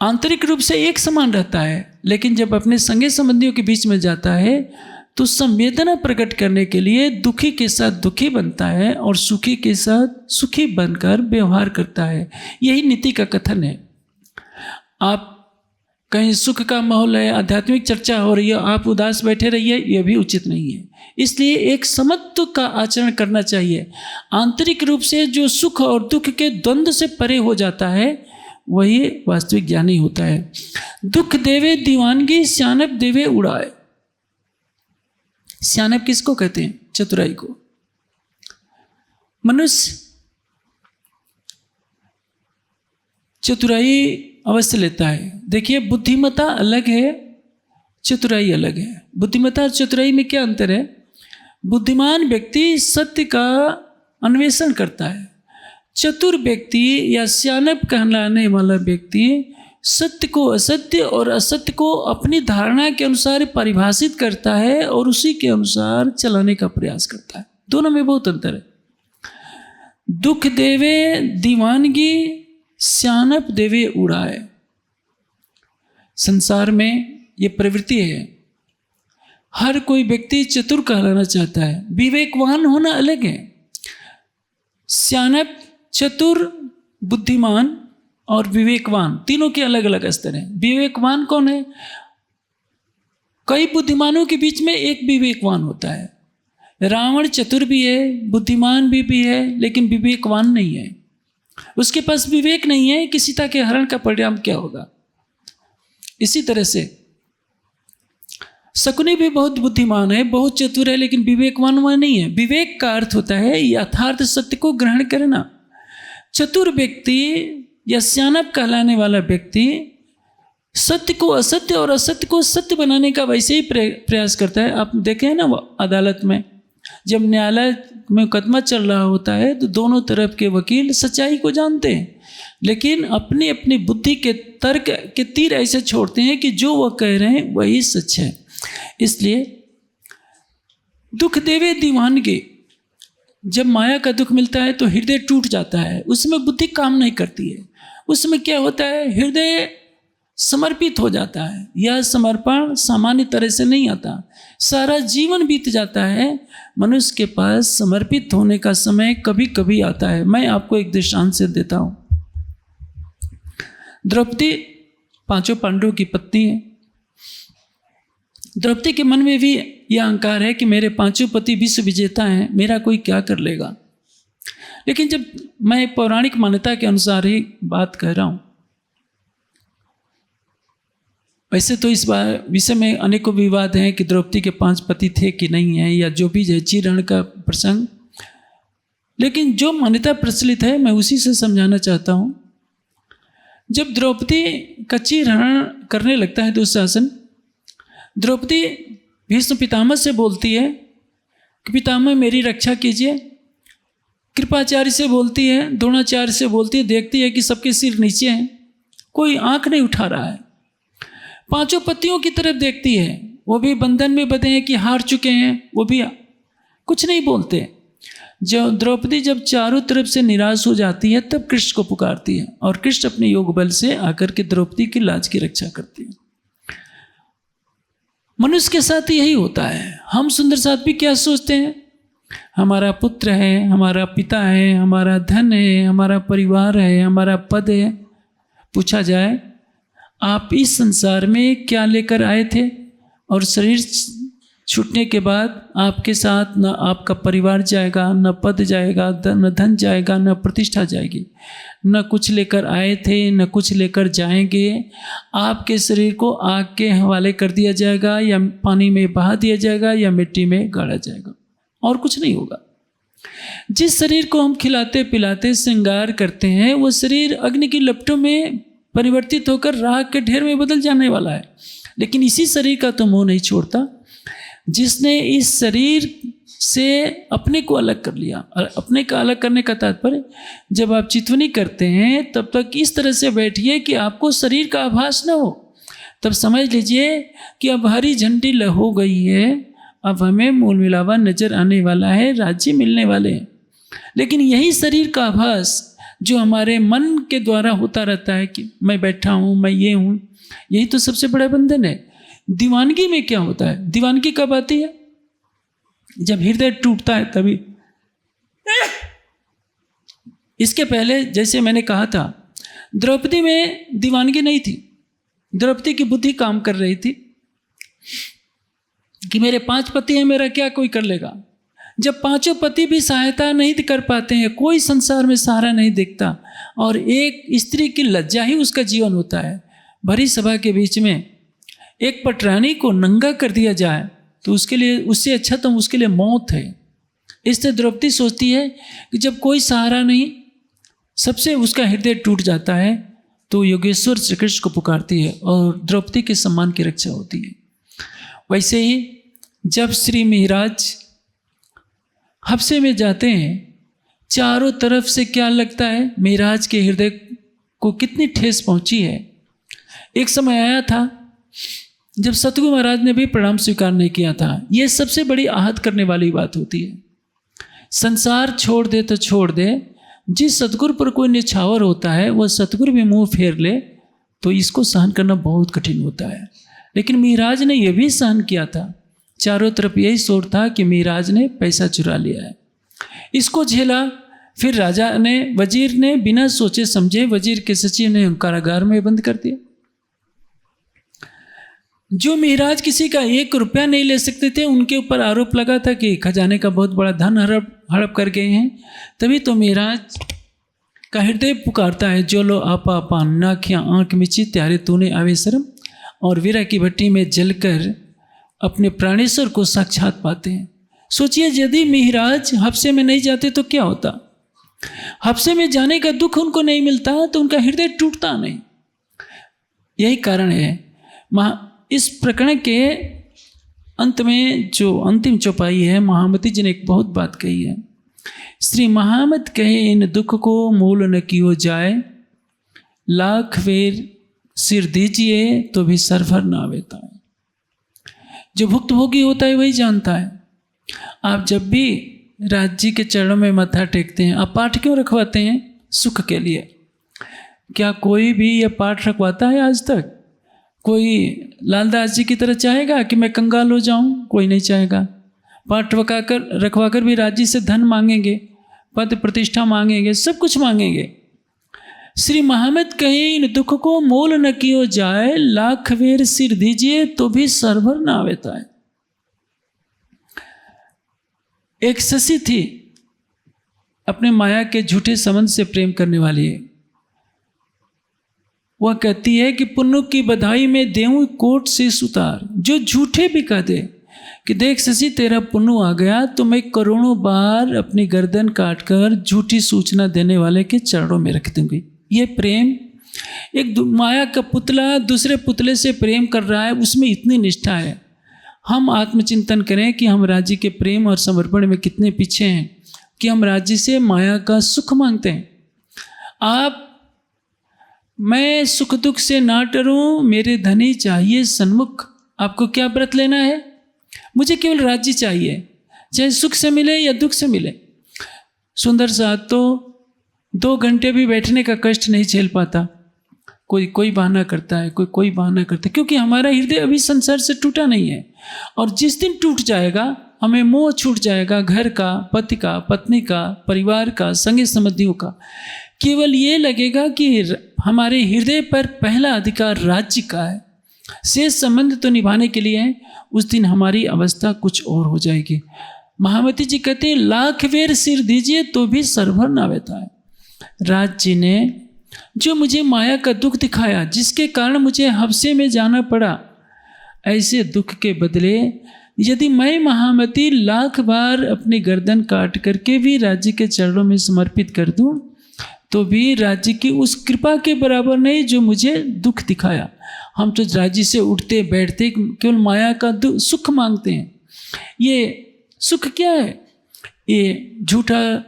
आंतरिक रूप से एक समान रहता है, लेकिन जब अपने संगी संबंधियों के बीच में जाता है तो संवेदना प्रकट करने के लिए दुखी के साथ दुखी बनता है और सुखी के साथ सुखी बनकर व्यवहार करता है। यही नीति का कथन है। आप कहीं सुख का माहौल है, आध्यात्मिक चर्चा हो रही है, आप उदास बैठे रहिए, यह भी उचित नहीं है। इसलिए एक समत्व का आचरण करना चाहिए। आंतरिक रूप से जो सुख और दुख के द्वंद्व से परे हो जाता है, वही वास्तविक ज्ञानी होता है। दुख देवे दीवानगी, स्यानप देवे उड़ाए। स्यानप किसको कहते हैं? चतुराई को। मनुष्य चतुराई अवश्य लेता है। देखिए, बुद्धिमत्ता अलग है, चतुराई अलग है। बुद्धिमत्ता और चतुराई में क्या अंतर है? बुद्धिमान व्यक्ति सत्य का अन्वेषण करता है। चतुर व्यक्ति या स्यानप कहलाने वाला व्यक्ति सत्य को असत्य और असत्य को अपनी धारणा के अनुसार परिभाषित करता है और उसी के अनुसार चलाने का प्रयास करता है। दोनों में बहुत अंतर है। दुख देवे दीवानगी, स्यानप देवे उड़ाए। संसार में ये प्रवृत्ति है। हर कोई व्यक्ति चतुर कहलाना चाहता है। विवेकवान होना अलग है। स्यानप, चतुर, बुद्धिमान और विवेकवान, तीनों के अलग अलग स्तर हैं। विवेकवान कौन है? कई बुद्धिमानों के बीच में एक विवेकवान होता है। रावण चतुर भी है, बुद्धिमान भी है, लेकिन विवेकवान नहीं है। उसके पास विवेक नहीं है कि सीता के हरण का परिणाम क्या होगा। इसी तरह से शकुनी भी बहुत बुद्धिमान है, बहुत चतुर है, लेकिन विवेकवान वह नहीं है। विवेक का अर्थ होता है यथार्थ सत्य को ग्रहण करना। चतुर व्यक्ति या स्यानप कहलाने वाला व्यक्ति सत्य को असत्य और असत्य को सत्य बनाने का वैसे ही प्रयास करता है। आप देखें ना, अदालत में जब न्यायालय में मुकदमा चल रहा होता है तो दोनों तरफ के वकील सच्चाई को जानते हैं, लेकिन अपनी अपनी बुद्धि के तर्क के तीर ऐसे छोड़ते हैं कि जो वह कह रहे हैं वही सच है। इसलिए दुख देवे दीवानगी, जब माया का दुख मिलता है तो हृदय टूट जाता है, उसमें बुद्धि काम नहीं करती है। उसमें क्या होता है? हृदय समर्पित हो जाता है। यह समर्पण सामान्य तरह से नहीं आता, सारा जीवन बीत जाता है। मनुष्य के पास समर्पित होने का समय कभी कभी आता है। मैं आपको एक दृष्टांत से देता हूँ। द्रौपदी पांचों पांडवों की पत्नी है। द्रौपदी के मन में भी यह अहंकार है कि मेरे पांचों पति विश्व विजेता हैं, मेरा कोई क्या कर लेगा। लेकिन जब मैं पौराणिक मान्यता के अनुसार ही बात कह रहा हूँ, वैसे तो इस विषय में अनेकों विवाद हैं कि द्रौपदी के 5 पति थे कि नहीं है, या जो भी है चीरहरण का प्रसंग। लेकिन जो मान्यता प्रचलित है मैं उसी से समझाना चाहता हूँ। जब द्रौपदी का चीरहरण करने लगता है दुशासन, द्रौपदी भीष्म पितामह से बोलती है कि पितामह मेरी रक्षा कीजिए। कृपाचार्य से बोलती है, द्रोणाचार्य से बोलती है, देखती है कि सबके सिर नीचे हैं, कोई आंख नहीं उठा रहा है। 5 पतियों की तरफ देखती है, वो भी बंधन में बंधे हैं कि हार चुके हैं, वो भी कुछ नहीं बोलते। जब द्रौपदी जब चारों तरफ से निराश हो जाती है तब कृष्ण को पुकारती है, और कृष्ण अपने योग बल से आकर के द्रौपदी की लाज की रक्षा करती है। मनुष्य के साथ यही होता है। हम सुंदर साथ भी क्या सोचते हैं, हमारा पुत्र है, हमारा पिता है, हमारा धन है, हमारा परिवार है, हमारा पद है। पूछा जाए आप इस संसार में क्या लेकर आए थे, और शरीर छूटने के बाद आपके साथ न आपका परिवार जाएगा, न पद जाएगा, न धन जाएगा, न प्रतिष्ठा जाएगी। न कुछ लेकर आए थे, न कुछ लेकर जाएंगे। आपके शरीर को आग के हवाले कर दिया जाएगा, या पानी में बहा दिया जाएगा, या मिट्टी में गाड़ा जाएगा, और कुछ नहीं होगा। जिस शरीर को हम खिलाते पिलाते श्रृंगार करते हैं, वो शरीर अग्नि की लपटों में परिवर्तित होकर राख के ढेर में बदल जाने वाला है। लेकिन इसी शरीर का तो मोह नहीं छोड़ता, जिसने इस शरीर से अपने को अलग कर लिया। और अपने को अलग करने का तात्पर्य, जब आप चितवनी करते हैं तब तक इस तरह से बैठिए कि आपको शरीर का आभास न हो। तब समझ लीजिए कि अब हरी झंडी हो गई है, अब हमें मूल मिलावा नजर आने वाला है, राज्य मिलने वाले हैं। लेकिन यही शरीर का आभास जो हमारे मन के द्वारा होता रहता है कि मैं बैठा हूँ, मैं ये हूँ, यही तो सबसे बड़ा बंधन है। दीवानगी में क्या होता है, दीवानगी कब आती है, जब हृदय टूटता है तभी। इसके पहले जैसे मैंने कहा था, द्रौपदी में दीवानगी नहीं थी। द्रौपदी की बुद्धि काम कर रही थी कि मेरे 5 पति हैं, मेरा क्या कोई कर लेगा। जब 5 पति भी सहायता नहीं कर पाते हैं, कोई संसार में सहारा नहीं दिखता, और एक स्त्री की लज्जा ही उसका जीवन होता है। भरी सभा के बीच में एक पटरानी को नंगा कर दिया जाए तो उसके लिए, उससे अच्छा तो उसके लिए मौत है। इससे द्रौपदी सोचती है कि जब कोई सहारा नहीं, सबसे उसका हृदय टूट जाता है, तो योगेश्वर श्री कृष्ण को पुकारती है और द्रौपदी के सम्मान की रक्षा होती है। वैसे ही जब श्री महाराज हफ्से में जाते हैं, चारों तरफ से क्या लगता है, महाराज के हृदय को कितनी ठेस पहुंची है। एक समय आया था जब सतगुरु महाराज ने भी प्रणाम स्वीकार नहीं किया था। यह सबसे बड़ी आहत करने वाली बात होती है। संसार छोड़ दे तो छोड़ दे, जिस सतगुरु पर कोई निछावर होता है वह सतगुरु भी मुंह फेर ले तो इसको सहन करना बहुत कठिन होता है। लेकिन महाराज ने यह भी सहन किया था। चारों तरफ यही शोर था कि महाराज ने पैसा चुरा लिया है। इसको झेला। फिर राजा ने, वजीर ने बिना सोचे समझे वजीर के सचिव ने कारागार में बंद कर दिया। जो महाराज किसी का 1 रुपया नहीं ले सकते थे, उनके ऊपर आरोप लगा था कि खजाने का बहुत बड़ा धन हड़प कर गए हैं। तभी तो महाराज का हृदय पुकारता है, जो लो आपा पान नाखियाँ आँख मिची त्यारे तूने आवे शर्म, और वीरा की भट्टी में जलकर अपने प्राणेश्वर को साक्षात पाते हैं। सोचिए यदि महाराज हफ्से में नहीं जाते तो क्या होता। हफ्से में जाने का दुख उनको नहीं मिलता तो उनका हृदय टूटता नहीं। यही कारण है इस प्रकरण के अंत में जो अंतिम चौपाई है, महामती जी ने एक बहुत बात कही है। श्री महामत कहे इन दुख को मूल न कियो जाए, लाख वेर सिर दीजिए तो भी सरभर ना वेता है। जो भुक्तभोगी होता है वही जानता है। आप जब भी राज जी के चरणों में माथा टेकते हैं, आप पाठ क्यों रखवाते हैं? सुख के लिए। क्या कोई भी यह पाठ रखवाता है आज तक? कोई लालदास जी की तरह चाहेगा कि मैं कंगाल हो जाऊं? कोई नहीं चाहेगा। पाठ रखवाकर भी राज्य से धन मांगेंगे, पद प्रतिष्ठा मांगेंगे, सब कुछ मांगेंगे। श्री महामत कहे इन दुख को मोल न कियो जाए, लाख वेर सिर दीजिए तो भी सरभर ना आवेता है। एक शशि थी, अपने माया के झूठे संबंध से प्रेम करने वाली है। वह कहती है कि पुन्नु की बधाई में देऊं कोट से सुतार, जो झूठे भी कह दे कि देख शशि तेरा पुन्नु आ गया तो मैं करोड़ों बार अपनी गर्दन काटकर झूठी सूचना देने वाले के चरणों में रख दूंगी। ये प्रेम, एक माया का पुतला दूसरे पुतले से प्रेम कर रहा है, उसमें इतनी निष्ठा है। हम आत्मचिंतन करें कि हम राज्य के प्रेम और समर्पण में कितने पीछे हैं, कि हम राज्य से माया का सुख मांगते हैं। मैं सुख दुख से ना डरूं, मेरे धनी चाहिए सन्मुख। आपको क्या व्रत लेना है? मुझे केवल राज्य चाहिए, चाहे सुख से मिले या दुख से मिले। सुंदर साथ तो 2 घंटे भी बैठने का कष्ट नहीं झेल पाता। कोई बहाना करता है, कोई बहाना करता है, क्योंकि हमारा हृदय अभी संसार से टूटा नहीं है। और जिस दिन टूट जाएगा, हमें मोह छूट जाएगा, घर का, पति का, पत्नी का, परिवार का, संगी संबंधियों का। केवल ये लगेगा कि हमारे हृदय पर पहला अधिकार राज्य का है, शेष संबंध तो निभाने के लिए है। उस दिन हमारी अवस्था कुछ और हो जाएगी। महामती जी कहते हैं, लाख वेर सिर दीजिए तो भी सरभर ना आवेता है। राज्य ने जो मुझे माया का दुख दिखाया, जिसके कारण मुझे हबसे में जाना पड़ा, ऐसे दुख के बदले यदि मैं महामती लाख बार अपनी गर्दन काट करके भी राज्य के चरणों में समर्पित कर दूं, तो भी राज्य की उस कृपा के बराबर नहीं जो मुझे दुख दिखाया। हम तो राज्य से उठते बैठते केवल माया का सुख मांगते हैं। ये सुख क्या है? ये झूठा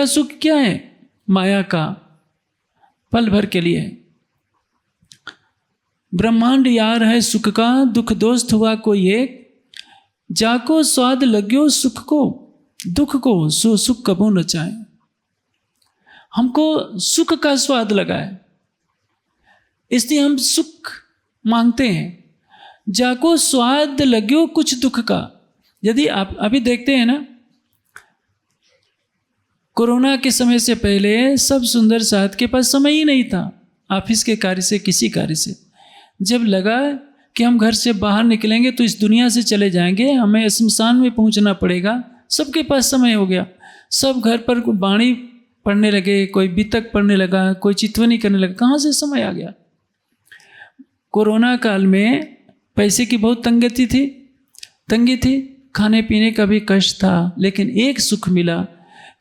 सुख क्या है? माया का पल भर के लिए। ब्रह्मांड यार है सुख का, दुख दोस्त हुआ कोई एक, जाको स्वाद लग्यो सुख को, दुख को सो सुख कबो न चाहे। हमको सुख का स्वाद लगा है, इसलिए हम सुख मांगते हैं। जाको स्वाद लग्यो कुछ दुख का। यदि आप अभी देखते हैं ना, कोरोना के समय से पहले सब सुंदर साथ के पास समय ही नहीं था, ऑफिस के कार्य से, किसी कार्य से। जब लगा कि हम घर से बाहर निकलेंगे तो इस दुनिया से चले जाएंगे, हमें शमशान में पहुंचना पड़ेगा, सबके पास समय हो गया। सब घर पर बाणी पढ़ने लगे, कोई बीतक पढ़ने लगा, कोई चितवनी करने लगा। कहाँ से समय आ गया? कोरोना काल में पैसे की बहुत तंगी थी, खाने पीने का भी कष्ट था, लेकिन एक सुख मिला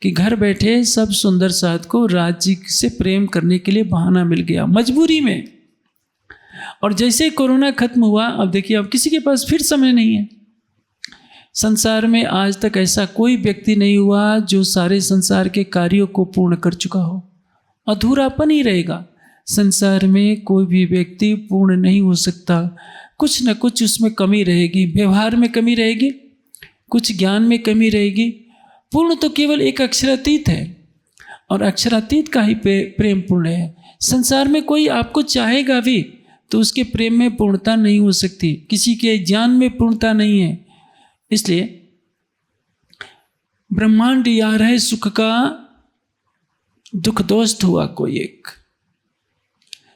कि घर बैठे सब सुंदर साथ को राज्य से प्रेम करने के लिए बहाना मिल गया, मजबूरी में। और जैसे कोरोना खत्म हुआ, अब देखिए अब किसी के पास फिर समय नहीं है। संसार में आज तक ऐसा कोई व्यक्ति नहीं हुआ जो सारे संसार के कार्यों को पूर्ण कर चुका हो। अधूरापन ही रहेगा। संसार में कोई भी व्यक्ति पूर्ण नहीं हो सकता, कुछ न कुछ उसमें कमी रहेगी। व्यवहार में कमी रहेगी, कुछ ज्ञान में कमी रहेगी। पूर्ण तो केवल एक अक्षरातीत है, और अक्षरातीत का ही प्रेम पूर्ण है। संसार में कोई आपको चाहेगा भी तो उसके प्रेम में पूर्णता नहीं हो सकती, किसी के ज्ञान में पूर्णता नहीं है। इसलिए ब्रह्मांड यार है सुख का, दुख दोस्त हुआ कोई एक।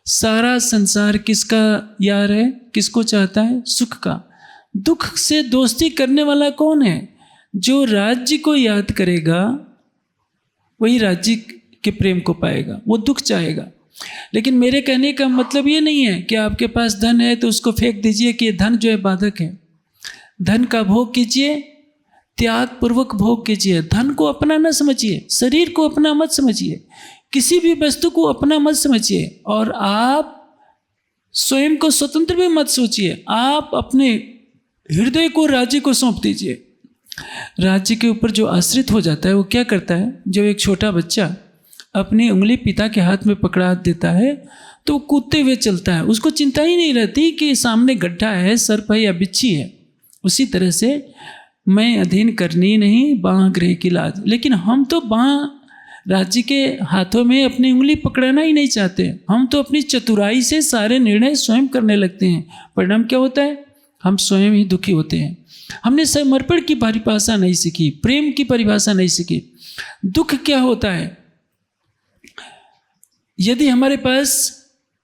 सारा संसार किसका यार है? किसको चाहता है? सुख का। दुख से दोस्ती करने वाला कौन है? जो राज्य को याद करेगा वही राज्य के प्रेम को पाएगा, वो दुख चाहेगा। लेकिन मेरे कहने का मतलब ये नहीं है कि आपके पास धन है तो उसको फेंक दीजिए कि धन जो है बाधक है। धन का भोग कीजिए, त्याग पूर्वक भोग कीजिए। धन को अपना न समझिए, शरीर को अपना मत समझिए, किसी भी वस्तु को अपना मत समझिए, और आप स्वयं को स्वतंत्र भी मत सोचिए। आप अपने हृदय को राज्य को सौंप दीजिए। राज्य के ऊपर जो आश्रित हो जाता है वो क्या करता है? जब एक छोटा बच्चा अपनी उंगली पिता के हाथ में पकड़ा देता है तो वो कूदते हुए चलता है, उसको चिंता ही नहीं रहती कि सामने गड्ढा है, सर्प है या बिच्छी है। उसी तरह से मैं अधीन करनी नहीं, बाँह गृह की लाज। लेकिन हम तो बाँह राज्य के हाथों में अपनी उंगली पकड़ना ही नहीं चाहते। हम तो अपनी चतुराई से सारे निर्णय स्वयं करने लगते हैं। परिणाम क्या होता है? हम स्वयं ही दुखी होते हैं। हमने समर्पण की परिभाषा नहीं सीखी, प्रेम की परिभाषा नहीं सीखी। दुख क्या होता है? यदि हमारे पास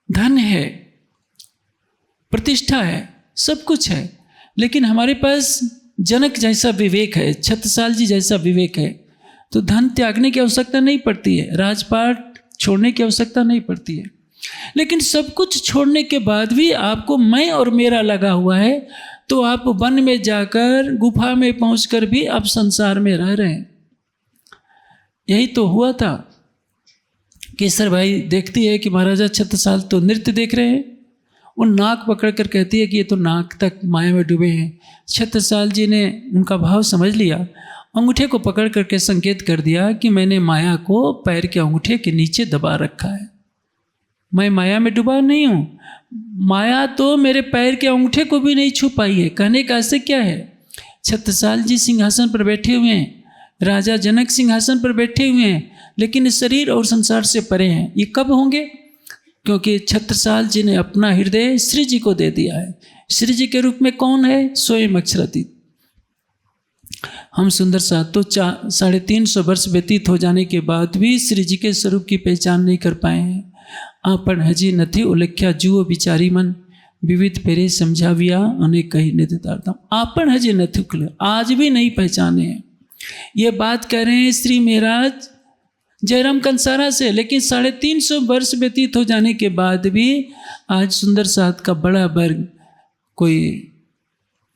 धन है, प्रतिष्ठा है, सब कुछ है, लेकिन हमारे पास जनक जैसा विवेक है, छत्रसाल जी जैसा विवेक है, तो धन त्यागने की आवश्यकता नहीं पड़ती है, राजपाट छोड़ने की आवश्यकता नहीं पड़ती है। लेकिन सब कुछ छोड़ने के बाद भी आपको मैं और मेरा लगा हुआ है, तो आप वन में जाकर, गुफा में पहुंचकर भी आप संसार में रह रहे हैं। यही तो हुआ था। केसर भाई देखती है कि महाराजा छत्रसाल तो नृत्य देख रहे हैं, वो नाक पकड़ कर कहती है कि ये तो नाक तक माया में डूबे हैं। छत्रसाल जी ने उनका भाव समझ लिया, अंगूठे को पकड़ करके संकेत कर दिया कि मैंने माया को पैर के अंगूठे के नीचे दबा रखा है, मैं माया में डूबा नहीं हूँ, माया तो मेरे पैर के अंगूठे को भी नहीं छू पाई है। कहने का ऐसे क्या है, छत्रसाल जी सिंहासन पर बैठे हुए हैं, राजा जनक सिंहासन पर बैठे हुए हैं, लेकिन इस शरीर और संसार से परे हैं। ये कब होंगे? क्योंकि छत्रसाल जी ने अपना हृदय श्री जी को दे दिया है। श्री जी के रूप में कौन है? स्वयं अक्षरातीत। हम सुंदर साथ तो 350 वर्ष व्यतीत हो जाने के बाद भी श्री जी के स्वरूप की पहचान नहीं कर पाए हैं। आपन हजी नथी उल्लेख्या जुओ बिचारी मन, विविध फेरे समझाविया अनेक कही निधतार्थम। आपन हजी नथी खुले, आज भी नहीं पहचाने हैं। ये बात कह रहे हैं श्री महाराज जयराम कंसारा से, लेकिन 350 वर्ष व्यतीत हो जाने के बाद भी आज सुंदर साथ का बड़ा वर्ग, कोई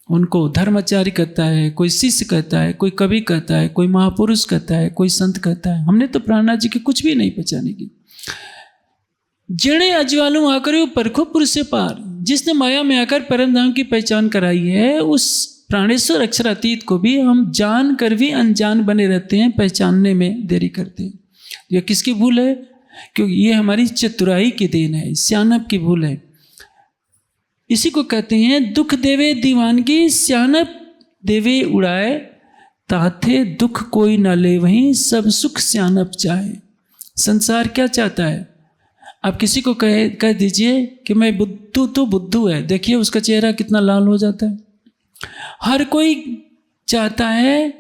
उनको धर्माचार्य कहता है, कोई शिष्य कहता है, कोई कवि कहता है, कोई महापुरुष कहता है, कोई संत कहता है। हमने तो प्राणनाथ जी के कुछ भी नहीं पहचाने की। जेड़े अजवालू आकर परखो पुरुष से पार, जिसने माया में आकर परम धाम की पहचान कराई है, उस प्राणेश्वर अक्षरातीत को भी हम जान कर भी अनजान बने रहते हैं, पहचानने में देरी करते हैं। यह किसकी भूल है? क्योंकि ये हमारी चतुराई की देन है, स्यानप की भूल है। इसी को कहते हैं दुख देवे दीवानगी, स्यानप देवे उड़ाए, ताथे दुख कोई न ले वहीं, सब सुख स्यानप चाहे। संसार क्या चाहता है? आप किसी को कह दीजिए कि मैं बुद्धू, तो बुद्धू है, देखिए उसका चेहरा कितना लाल हो जाता है। हर कोई चाहता है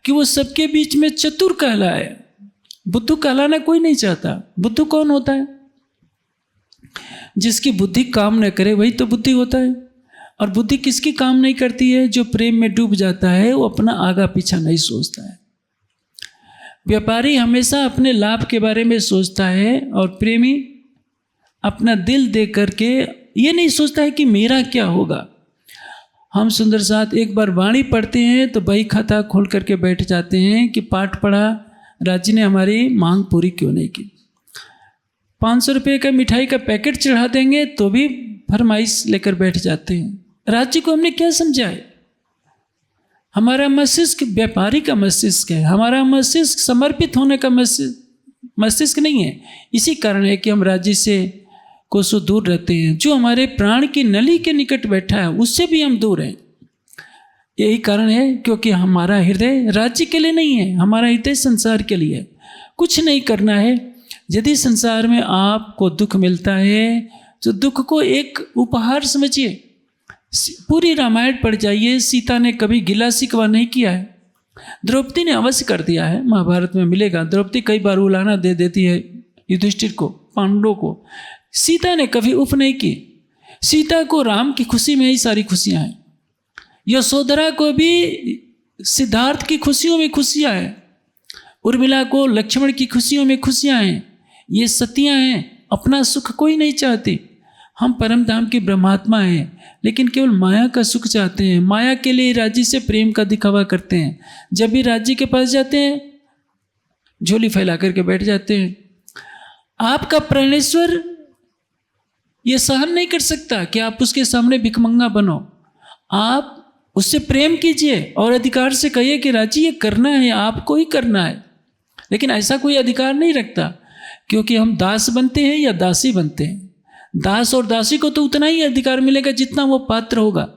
कि वो सबके बीच में चतुर कहलाए। बुद्धू कहलाना कोई नहीं चाहता। बुद्धू कौन होता है? जिसकी बुद्धि काम न करे वही तो बुद्धि होता है। और बुद्धि किसकी काम नहीं करती है? जो प्रेम में डूब जाता है, वो अपना आगा पीछा नहीं सोचता है। व्यापारी हमेशा अपने लाभ के बारे में सोचता है, और प्रेमी अपना दिल दे करके ये नहीं सोचता है कि मेरा क्या होगा। हम सुंदर साथ एक बार वाणी पढ़ते हैं तो बही खाता खोल करके बैठ जाते हैं कि पाठ पढ़ा, राज्य ने हमारी मांग पूरी क्यों नहीं की। 500 रुपये का मिठाई का पैकेट चढ़ा देंगे तो भी फरमाइश लेकर बैठ जाते हैं। राज्य को हमने क्या समझा है? हमारा मस्तिष्क व्यापारी का मस्तिष्क है, हमारा मस्तिष्क समर्पित होने का मस्तिष्क नहीं है। इसी कारण है कि हम राज्य से कोसों दूर रहते हैं। जो हमारे प्राण की नली के निकट बैठा है उससे भी हम दूर हैं। यही कारण है क्योंकि हमारा हृदय राज्य के लिए नहीं है, हमारा हृदय संसार के लिए है। कुछ नहीं करना है। यदि संसार में आपको दुख मिलता है तो दुख को एक उपहार समझिए। पूरी रामायण पढ़ जाइए, सीता ने कभी गिला शिकवा नहीं किया है। द्रौपदी ने अवश्य कर दिया है, महाभारत में मिलेगा। द्रौपदी कई बार उलाहना दे देती है युधिष्ठिर को, पांडवों को। सीता ने कभी उफ नहीं की। सीता को राम की खुशी में ही सारी खुशियां हैं। यशोधरा को भी सिद्धार्थ की खुशियों में खुशियां हैं। उर्मिला को लक्ष्मण की खुशियों में खुशियां हैं। ये सतियां हैं, अपना सुख कोई नहीं चाहती। हम परम धाम के ब्रह्मात्मा हैं, लेकिन केवल माया का सुख चाहते हैं। माया के लिए राज्य से प्रेम का दिखावा करते हैं। जब भी राज्य के पास जाते हैं झोली फैला करके बैठ जाते हैं। आपका प्राणेश्वर ये सहन नहीं कर सकता कि आप उसके सामने भिखमंगा बनो। आप उससे प्रेम कीजिए और अधिकार से कहिए कि राज्य ये करना है, आपको ही करना है। लेकिन ऐसा कोई अधिकार नहीं रखता, क्योंकि हम दास बनते हैं या दासी बनते हैं। दास और दासी को तो उतना ही अधिकार मिलेगा जितना वो पात्र होगा।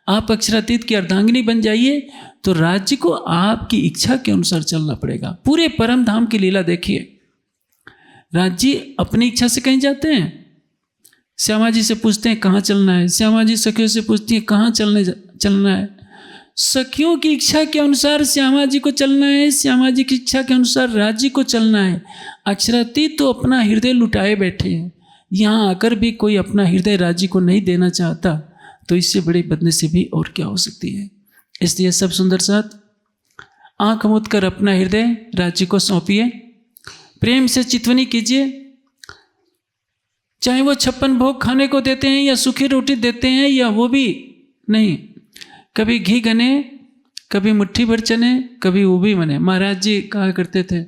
आप अक्षरातीत की अर्धांगिनी बन जाइए तो राज्य को आपकी इच्छा के अनुसार चलना पड़ेगा। पूरे परम धाम की लीला देखिए। राज्य अपनी इच्छा से कहीं जाते हैं। श्यामा जी से पूछते हैं कहाँ चलना है, श्यामा जी सखियों से पूछती है कहाँ चलना है। सखियों की इच्छा के अनुसार श्यामा जी को चलना है, श्यामा जी की इच्छा के अनुसार राज्य को चलना है। अक्षरातीत तो अपना हृदय लुटाए बैठे हैं। यहाँ आकर भी कोई अपना हृदय राज्य को नहीं देना चाहता, तो इससे बड़ी बदनसीबी और क्या हो सकती है। इसलिए सब सुंदर साथ आँख मूंद कर अपना हृदय राज्य को सौंपिए, प्रेम से चितवनी कीजिए। चाहे वो 56 भोग खाने को देते हैं या सूखी रोटी देते हैं या वो भी नहीं, कभी घी गने, कभी मुट्ठी भर चने, कभी ऊबी मने। महाराज जी कहा करते थे,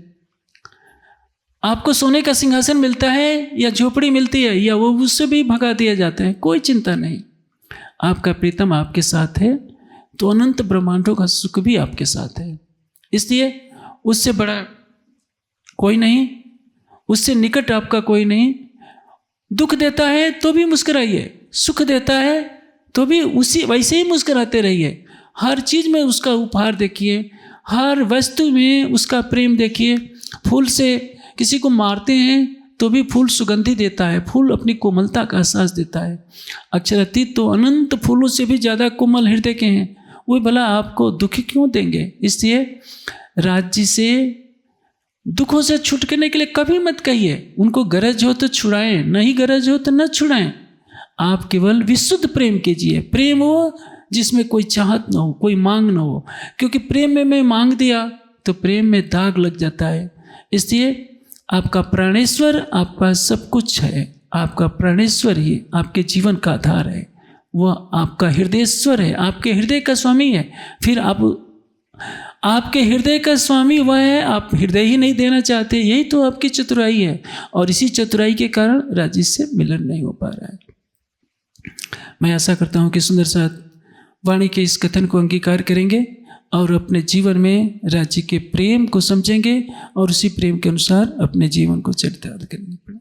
आपको सोने का सिंहासन मिलता है या झोपड़ी मिलती है या वो उससे भी भगा दिया जाता है, कोई चिंता नहीं। आपका प्रीतम आपके साथ है तो अनंत ब्रह्मांडों का सुख भी आपके साथ है। इसलिए उससे बड़ा कोई नहीं, उससे निकट आपका कोई नहीं। दुख देता है तो भी मुस्कुराइए, सुख देता है तो भी उसी वैसे ही मुस्कुराते रहिए। हर चीज़ में उसका उपहार देखिए, हर वस्तु में उसका प्रेम देखिए। फूल से किसी को मारते हैं तो भी फूल सुगंधि देता है, फूल अपनी कोमलता का एहसास देता है। अक्षरातीत तो अनंत फूलों से भी ज़्यादा कोमल हृदय के हैं, वो भला आपको दुखी क्यों देंगे। इसलिए राज्य से दुखों से छुटकने के लिए कभी मत कहिए उनको गरज हो तो छुड़ाएं, नहीं गरज हो तो न छुड़ाएं। आप केवल विशुद्ध प्रेम कीजिए, प्रेम हो जिसमें कोई चाहत न हो, कोई मांग न हो। क्योंकि प्रेम में मैं मांग दिया तो प्रेम में दाग लग जाता है। इसलिए आपका प्राणेश्वर आपका सब कुछ है, आपका प्राणेश्वर ही आपके जीवन का आधार है, वह आपका हृदयेश्वर है, आपके हृदय का स्वामी है। फिर आपके हृदय का स्वामी वह है, आप हृदय ही नहीं देना चाहते। यही तो आपकी चतुराई है, और इसी चतुराई के कारण राज्य से मिलन नहीं हो पा रहा है। मैं आशा करता हूँ कि सुंदर साथ वाणी के इस कथन को अंगीकार करेंगे और अपने जीवन में राज्य के प्रेम को समझेंगे और उसी प्रेम के अनुसार अपने जीवन को चरितार्थ करेंगे।